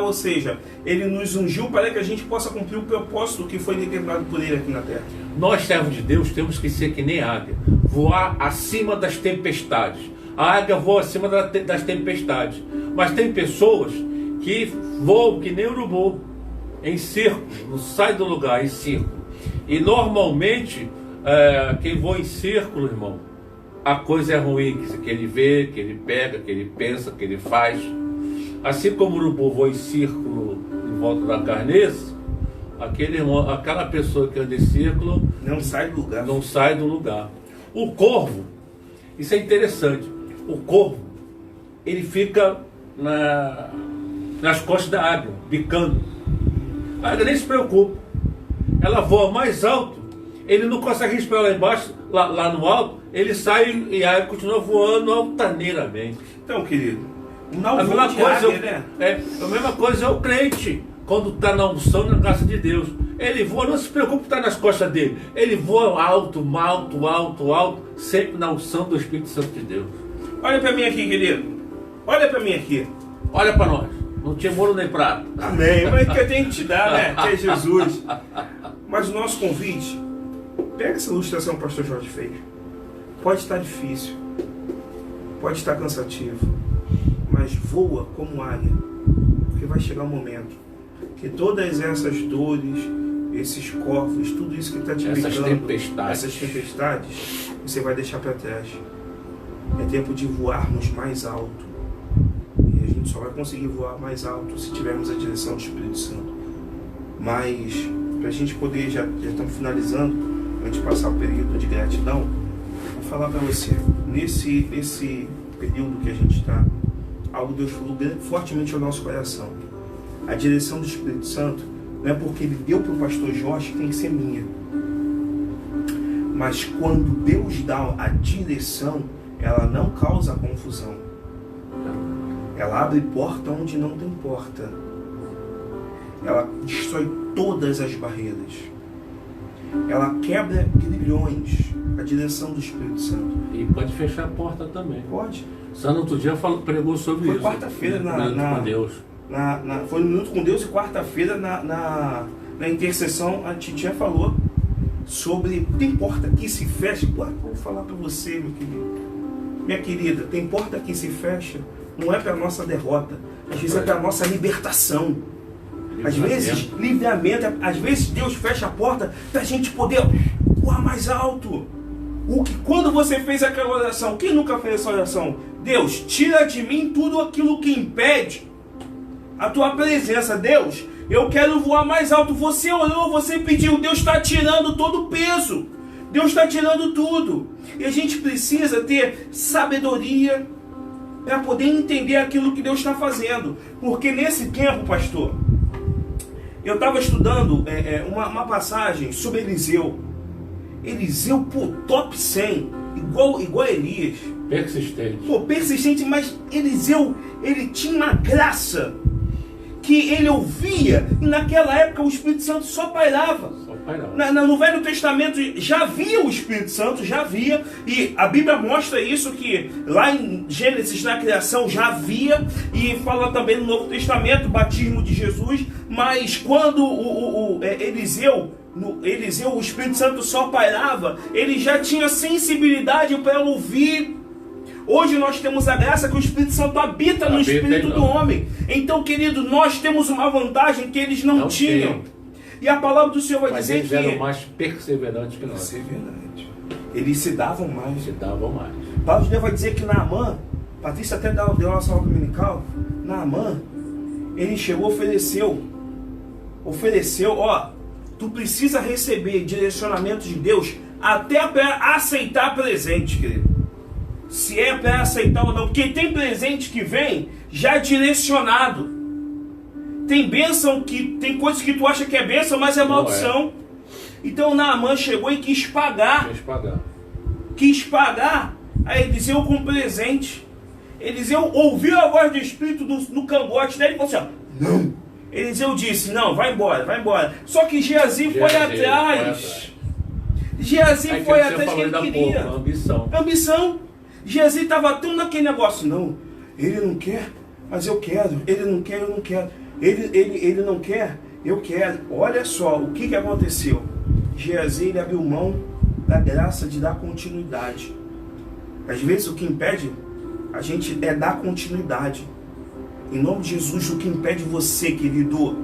ou seja, ele nos ungiu para que a gente possa cumprir o propósito que foi determinado por ele aqui na terra. Nós, servos de Deus, temos que ser que nem águia, voar acima das tempestades. A águia voa acima das tempestades. Mas tem pessoas que voam que nem urubu, em círculo, não sai do lugar, em círculo. E normalmente, quem voa em círculo, irmão, a coisa é ruim, que ele vê, que ele pega, que ele pensa, que ele faz. Assim como o urubu voa em círculo em volta da carneça, aquela pessoa que anda em círculo não sai do lugar. Não sai do lugar. O corvo, isso é interessante. O corvo, ele fica nas costas da águia, bicando. A águia nem se preocupa. Ela voa mais alto, ele não consegue respirar lá embaixo, lá no alto, ele sai e a águia continua voando altaneiramente. Então, querido, a mesma coisa é o crente, quando está na unção, na graça de Deus. Ele voa, não se preocupe estar nas costas dele. Ele voa alto, alto, alto, alto, sempre na unção do Espírito Santo de Deus. Olha para mim aqui, querido. Olha para mim aqui. Olha para nós. Não tinha ouro nem prata. Amém. Mas que eu tenho que te dar, né? Que é Jesus. Mas o nosso convite, pega essa ilustração que o pastor Jorge fez. Pode estar difícil, pode estar cansativo, mas voa como águia, porque vai chegar um momento que todas essas dores, esses corvos, tudo isso que está te picando, essas tempestades, você vai deixar para trás. É tempo de voarmos mais alto. E a gente só vai conseguir voar mais alto se tivermos a direção do Espírito Santo. Mas, para a gente poder, já estamos finalizando, antes de passar o período de gratidão, vou falar para você, nesse período que a gente está, algo Deus falou fortemente ao nosso coração. A direção do Espírito Santo não é porque Ele deu para o pastor Jorge que tem que ser minha. Mas quando Deus dá a direção, ela não causa confusão. Ela abre porta onde não tem porta. Ela destrói todas as barreiras. Ela quebra grilhões. A direção do Espírito Santo. E pode fechar a porta também. Pode. Só no outro dia pregou sobre isso. Foi quarta-feira com Deus. Foi no Minuto com Deus e quarta-feira na intercessão a titia falou sobre tem porta que se fecha. Pô, vou falar para você, meu querido. Minha querida, tem porta que se fecha, não é para a nossa derrota, às vezes é para a nossa libertação. Às vezes, livramento, às vezes Deus fecha a porta para a gente poder voar mais alto. Quando você fez aquela oração, quem nunca fez essa oração? Deus, tira de mim tudo aquilo que impede a tua presença. Deus, eu quero voar mais alto. Você orou, você pediu, Deus está tirando todo o peso. Deus está tirando tudo. E a gente precisa ter sabedoria para poder entender aquilo que Deus está fazendo. Porque nesse tempo, pastor, eu estava estudando uma passagem sobre Eliseu. Eliseu, pô, top 100, igual Elias. Persistente. Pô, persistente, mas Eliseu, ele tinha uma graça que ele ouvia, e naquela época o Espírito Santo só pairava. No Velho Testamento já havia o Espírito Santo, já havia, e a Bíblia mostra isso, que lá em Gênesis, na criação, já havia, e fala também no Novo Testamento, o batismo de Jesus, mas quando Eliseu, o Espírito Santo só pairava, ele já tinha sensibilidade para ouvir. Hoje nós temos a graça que o Espírito Santo habita no espírito do homem. Então, querido, nós temos uma vantagem que eles não tinham. E a palavra do Senhor vai dizer eles eram mais perseverantes que nós. Perseverantes. Eles se davam mais. A palavra de Deus vai dizer que Naamã, Patrícia até deu a nossa aula dominical, Naamã, ele chegou, ofereceu, ó, tu precisa receber direcionamento de Deus até para aceitar presente, querido. Se é para aceitar ou não, porque tem presente que vem já direcionado. Tem bênção tem coisas que tu acha que é bênção, mas é maldição. Então Naamã chegou e quis pagar. A Eliseu com presente. Eliseu ouviu a voz do Espírito no cangote dele e falou assim, ó, não. Eliseu disse, não, vai embora. Só que Geazi foi atrás. Geazi foi atrás que ele queria. Ambição. Geazi estava tão naquele negócio, não, ele não quer, mas eu quero. Ele não quer, eu não quero. Ele não quer, eu quero. Olha só o que aconteceu. Geazi, ele abriu mão da graça de dar continuidade. Às vezes o que impede a gente é dar continuidade. Em nome de Jesus, o que impede você, querido,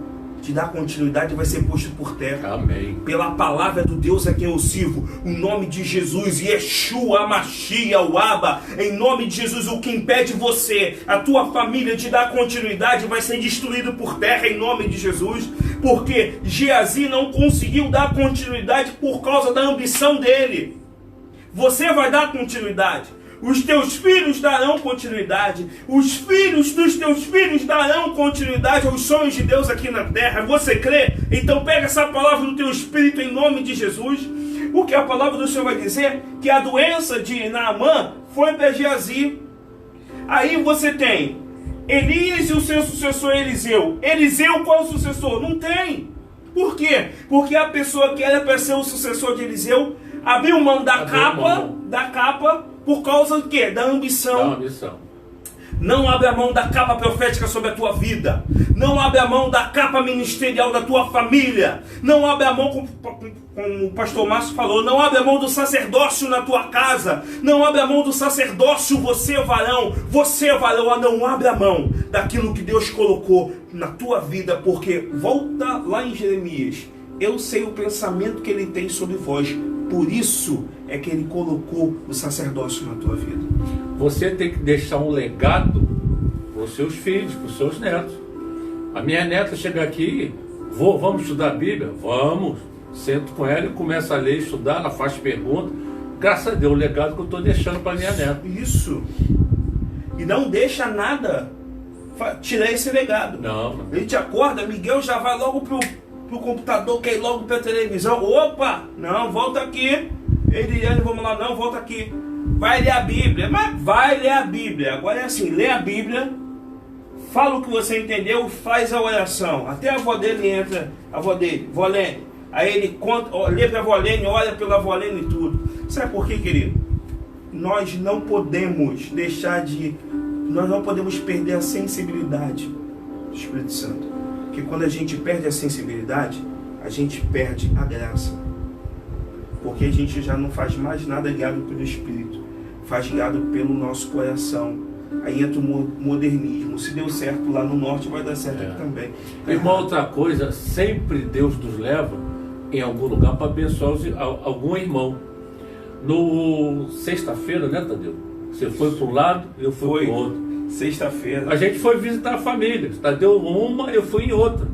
de dar continuidade vai ser posto por terra. Amém. Pela palavra do Deus a quem eu sirvo, o nome de Jesus, Yeshua, Mashiach, o Abba, em nome de Jesus, o que impede você, a tua família, de dar continuidade vai ser destruído por terra em nome de Jesus, porque Geazi não conseguiu dar continuidade por causa da ambição dele. Você vai dar continuidade. Os teus filhos darão continuidade. Os filhos dos teus filhos darão continuidade aos sonhos de Deus aqui na terra. Você crê? Então pega essa palavra no teu espírito em nome de Jesus. O que a palavra do Senhor vai dizer? Que a doença de Naamã foi para Geazi. Aí você tem Elias e o seu sucessor Eliseu. Eliseu, qual é o sucessor? Não tem. Por quê? Porque a pessoa que era para ser o sucessor de Eliseu abriu mão da capa, por causa do quê? Da ambição. Não abre a mão da capa profética sobre a tua vida. Não abre a mão da capa ministerial da tua família. Não abre a mão, como o pastor Márcio falou, não abre a mão do sacerdócio na tua casa. Não abre a mão do sacerdócio, você varão, não abre a mão daquilo que Deus colocou na tua vida, porque volta lá em Jeremias. Eu sei o pensamento que ele tem sobre vós. Por isso é que ele colocou o sacerdócio na tua vida. Você tem que deixar um legado para os seus filhos, para os seus netos. A minha neta chega aqui, vamos estudar a Bíblia? Vamos. Sento com ela e começo a ler e estudar, ela faz perguntas. Graças a Deus, o legado que eu estou deixando para a minha neta. Isso. E não deixa nada tirar esse legado. Não. Ele te acorda, Miguel já vai logo pro computador, quer ir logo para a televisão. Opa, não, volta aqui. Eliane, vamos lá, não, volta aqui. Vai ler a Bíblia, mas vai ler a Bíblia. Agora é assim, lê a Bíblia, fala o que você entendeu, faz a oração. Até a avó dele entra, a avó dele, Volene. Aí ele conta, lê para a Volene, olha pela Volene e tudo. Sabe por quê, querido? Nós não podemos nós não podemos perder a sensibilidade do Espírito Santo. Porque quando a gente perde a sensibilidade, a gente perde a graça. Porque a gente já não faz mais nada guiado pelo Espírito, faz guiado pelo nosso coração. Aí entra o modernismo. Se deu certo lá no norte, vai dar certo aqui também. E uma outra coisa, sempre Deus nos leva em algum lugar para abençoar algum irmão. No sexta-feira, né, Tadeu? Você foi para um lado, eu fui para o outro. Sexta-feira. A gente foi visitar a família. Tadeu uma, eu fui em outra.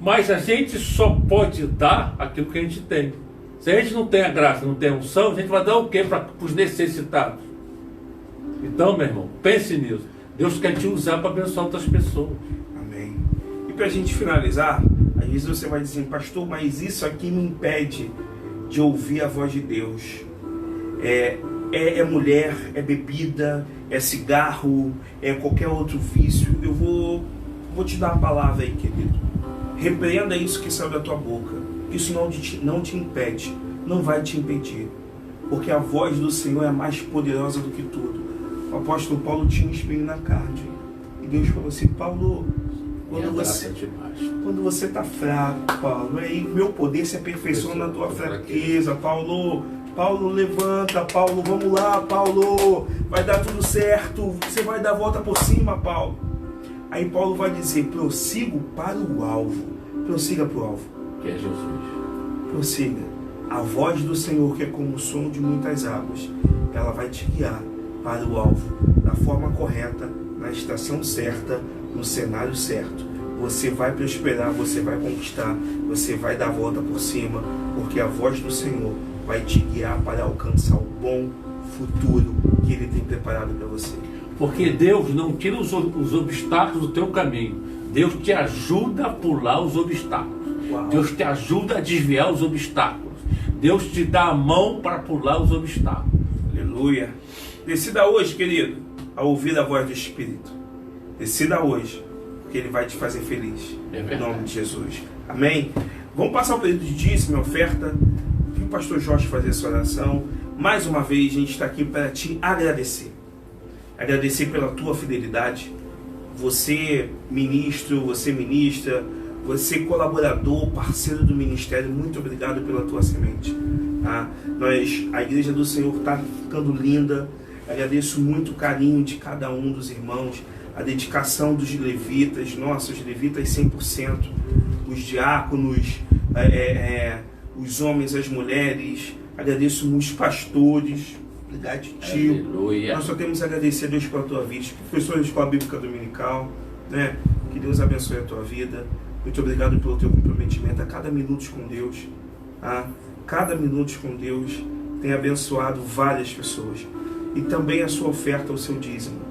Mas a gente só pode dar aquilo que a gente tem. Se a gente não tem a graça, não tem a unção, a gente vai dar o quê para os necessitados? Então, meu irmão, pense nisso. Deus quer te usar para abençoar outras pessoas. Amém. E para a gente finalizar, às vezes você vai dizer, pastor, mas isso aqui me impede de ouvir a voz de Deus. É mulher, é bebida, é cigarro, é qualquer outro vício. Eu vou te dar uma palavra aí, querido. Repreenda isso que saiu da tua boca. Isso não te impede, não vai te impedir. Porque a voz do Senhor é mais poderosa do que tudo. O apóstolo Paulo tinha um espinho na carne. E Deus falou assim, Paulo, quando você está fraco, Paulo, aí meu poder se aperfeiçoa na tua fraqueza, Paulo, levanta, Paulo, vamos lá, Paulo, vai dar tudo certo, você vai dar a volta por cima, Paulo. Aí Paulo vai dizer, prossigo para o alvo, prossiga para o alvo. Que é Jesus. Prossiga. A voz do Senhor, que é como o som de muitas águas, ela vai te guiar para o alvo, da forma correta, na estação certa, no cenário certo. Você vai prosperar, você vai conquistar, você vai dar a volta por cima, porque a voz do Senhor vai te guiar para alcançar o bom futuro que Ele tem preparado para você. Porque Deus não tira os obstáculos do teu caminho. Deus te ajuda a pular os obstáculos. Uau. Deus te ajuda a desviar os obstáculos. Deus te dá a mão para pular os obstáculos. Aleluia. Decida hoje, querido, a ouvir a voz do Espírito. Decida hoje, porque Ele vai te fazer feliz. Em nome de Jesus. Amém? Vamos passar o período de dízimo e oferta. Que o pastor Jorge fazer essa oração. Mais uma vez, a gente está aqui para te agradecer. Agradecer pela tua fidelidade. Você, ministro, você ministra, você colaborador, parceiro do ministério, muito obrigado pela tua semente. Tá? A igreja do Senhor está ficando linda. Agradeço muito o carinho de cada um dos irmãos, a dedicação dos levitas, os levitas 100%. os diáconos, os homens, as mulheres, agradeço os pastores. Obrigado, tio. Aleluia. Nós só temos a agradecer a Deus pela tua vida, professor da Escola Bíblica Dominical, né? Que Deus abençoe a tua vida. Muito obrigado pelo teu comprometimento a cada minuto com Deus. Cada minuto com Deus tem abençoado várias pessoas. E também a sua oferta, o seu dízimo.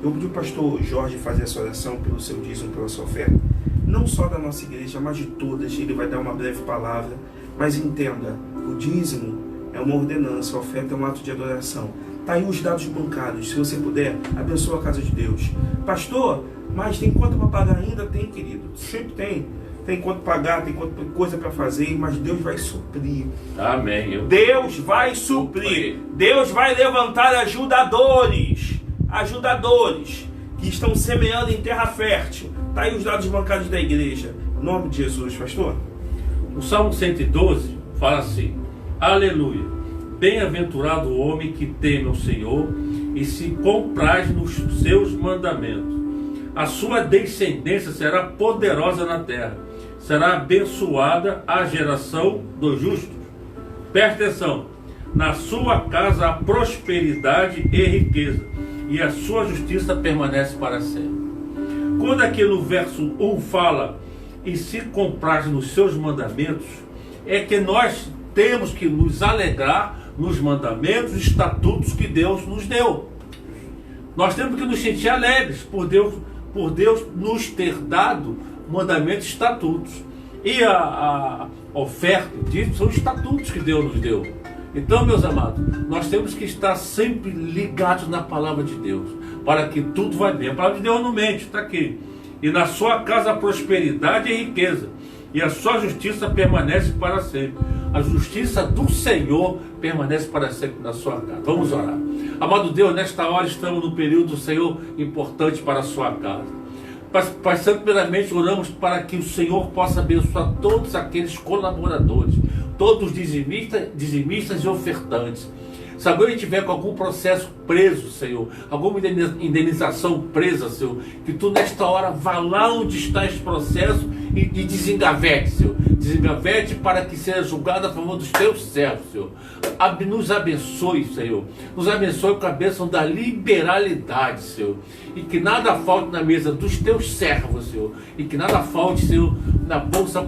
Eu pedi ao pastor Jorge fazer essa oração pelo seu dízimo, pela sua oferta. Não só da nossa igreja, mas de todas. Ele vai dar uma breve palavra. Mas entenda, o dízimo é uma ordenança, a oferta é um ato de adoração. Está aí os dados bancários. Se você puder, abençoa a casa de Deus. Pastor, mas tem conta para pagar ainda? Tem, querido. Sempre tem. Tem quanto pagar, tem quanta coisa para fazer, mas Deus vai suprir. Amém. Deus vai suprir. Deus vai levantar ajudadores que estão semeando em terra fértil. Está aí os dados bancários da igreja. Em nome de Jesus, pastor. O Salmo 112 fala assim: aleluia, bem-aventurado o homem que teme ao Senhor e se compraz nos seus mandamentos. A sua descendência será poderosa na terra, será abençoada a geração dos justos. Preste atenção: na sua casa há prosperidade e riqueza, e a sua justiça permanece para sempre. Quando aqui no verso 1 fala e se compraz nos seus mandamentos, é que nós temos que nos alegrar nos mandamentos e estatutos que Deus nos deu. Nós temos que nos sentir alegres por Deus nos ter dado mandamentos e estatutos. E a oferta disso são os estatutos que Deus nos deu. Então, meus amados, nós temos que estar sempre ligados na palavra de Deus, para que tudo vai bem. A palavra de Deus não mente, está aqui. E na sua casa a prosperidade e riqueza, e a sua justiça permanece para sempre. A justiça do Senhor permanece para sempre na sua casa. Vamos orar. Amado Deus, nesta hora estamos no período, Senhor, importante para a sua casa. Pai Santo, primeiramente oramos para que o Senhor possa abençoar todos aqueles colaboradores, todos os dizimistas e ofertantes. Se alguém tiver com algum processo preso, Senhor, alguma indenização presa, Senhor, que tu nesta hora vá lá onde está esse processo e desengavete, Senhor. Desengavete para que seja julgado a favor dos teus servos, Senhor. Nos abençoe, Senhor. Nos abençoe com a bênção da liberalidade, Senhor. E que nada falte na mesa dos teus servos, Senhor. E que nada falte, Senhor, na bolsa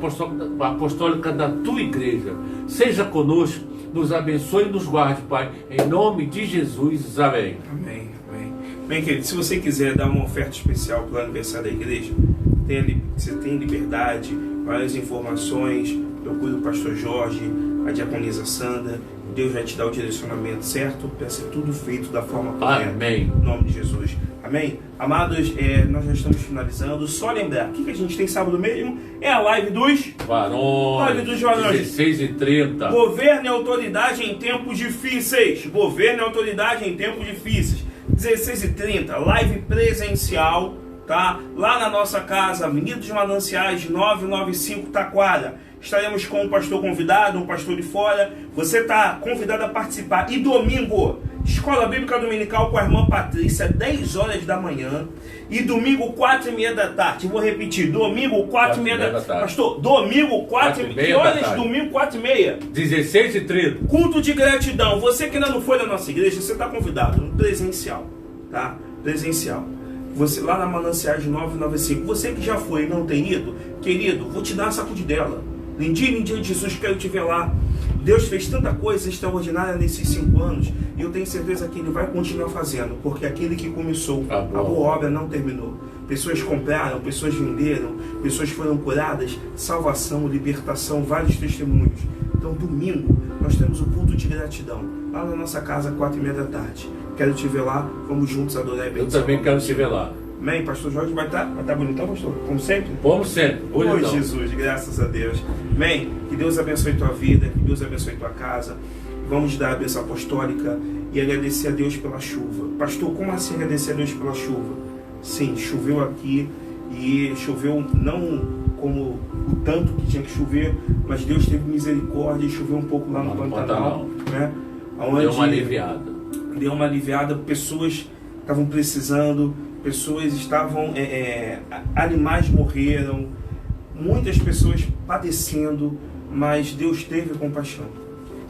apostólica da tua igreja. Seja conosco. Nos abençoe e nos guarde, Pai, em nome de Jesus, amém. Amém, amém. Bem, querido, se você quiser dar uma oferta especial para o aniversário da igreja, você tem liberdade, várias informações, procure o pastor Jorge, a diaconisa Sandra, Deus vai te dar o direcionamento certo para ser tudo feito da forma correta. Amém. Em nome de Jesus. Amém? Amados, nós já estamos finalizando. Só lembrar, o que a gente tem sábado mesmo? É a live dos varões. Live dos varões. 16h30. Governo e autoridade em tempos difíceis. Governo e autoridade em tempos difíceis. 16h30, live presencial, tá? Lá na nossa casa, Avenida dos Mananciais, 995 Taquara. Estaremos com um pastor convidado, um pastor de fora. Você está convidado a participar. E domingo, Escola Bíblica Dominical com a irmã Patrícia, 10 horas da manhã. E domingo, 4h30 da tarde. Vou repetir, domingo, 4h30 da tarde. Pastor, domingo, 4h30. Que horas? Domingo, 4h30. 16h30. Culto de gratidão. Você que ainda não foi na nossa igreja, você está convidado. Presencial, tá? Presencial. Você lá na Mananciais 995. Você que já foi e não tem ido, querido, vou te dar uma sacudidela. Nem dia de Jesus, quero te ver lá. Deus fez tanta coisa extraordinária nesses 5 anos, e eu tenho certeza que Ele vai continuar fazendo, porque aquele que começou a boa obra não terminou. Pessoas compraram, pessoas venderam, pessoas foram curadas, salvação, libertação, vários testemunhos. Então domingo nós temos o culto de gratidão, lá na nossa casa, 4h30 da tarde. Quero te ver lá, vamos juntos adorar e abençoar. Eu também quero te ver lá. Amém, pastor Jorge vai estar bonitão, pastor? Como sempre? Como sempre, bonitão. Oh, Jesus, graças a Deus. Amém, que Deus abençoe tua vida, que Deus abençoe tua casa. Vamos dar a bênção apostólica e agradecer a Deus pela chuva. Pastor, como assim agradecer a Deus pela chuva? Sim, choveu aqui e choveu não como o tanto que tinha que chover, mas Deus teve misericórdia e choveu um pouco lá no Pantanal, né? Onde deu uma aliviada. Deu uma aliviada, pessoas estavam precisando, pessoas estavam, animais morreram, muitas pessoas padecendo, mas Deus teve compaixão.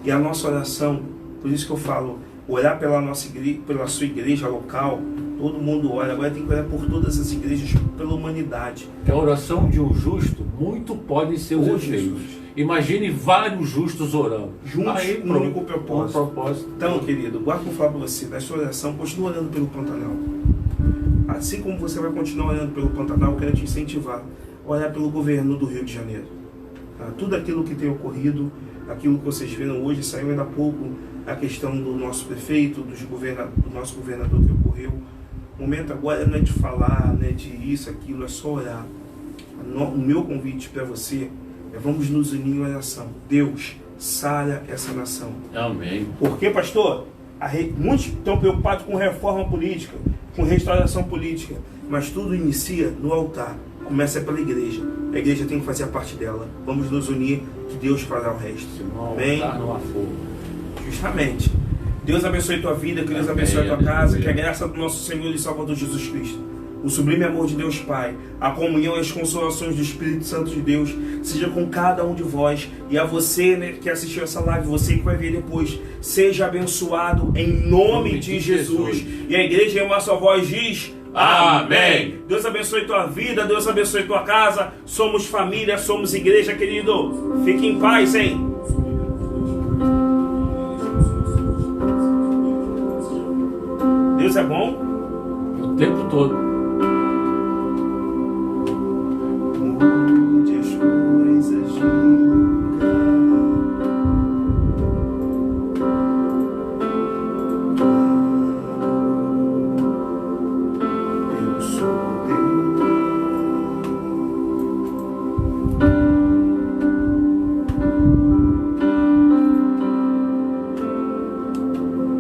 E a nossa oração, por isso que eu falo, orar pela nossa igreja, pela sua igreja local, todo mundo ora, agora tem que orar por todas as igrejas, pela humanidade. Que a oração de um justo, muito podem ser os efeitos. Jesus. Imagine vários justos orando. Juntos, Aí, um único propósito. propósito. Então, querido, guarda que eu falo para você, na sua oração, continua orando pelo Pantanal. Assim como você vai continuar orando pelo Pantanal, eu quero te incentivar a orar pelo governo do Rio de Janeiro. Tá? Tudo aquilo que tem ocorrido, aquilo que vocês viram hoje, saiu ainda há pouco a questão do nosso prefeito, do nosso governador que ocorreu. O momento agora não é de falar, não é de isso, aquilo, é só orar. O meu convite para você é: vamos nos unir em oração. Deus, sara essa nação. Amém. Por quê, pastor? Muitos estão preocupados com reforma política, com restauração política, mas tudo inicia no altar. Começa pela igreja. A igreja tem que fazer a parte dela. Vamos nos unir, que Deus fará o resto. Amém? Justamente. Deus abençoe tua vida, que Deus abençoe a tua casa, que a graça do nosso Senhor e Salvador Jesus Cristo, o sublime amor de Deus Pai, a comunhão e as consolações do Espírito Santo de Deus seja com cada um de vós. E a você, né, que assistiu essa live, você que vai ver depois, seja abençoado em nome de Jesus. E a igreja em uma só voz diz: amém. Deus abençoe tua vida, Deus abençoe tua casa. Somos família, somos igreja, querido. Fique em paz, hein? Deus é bom O tempo todo.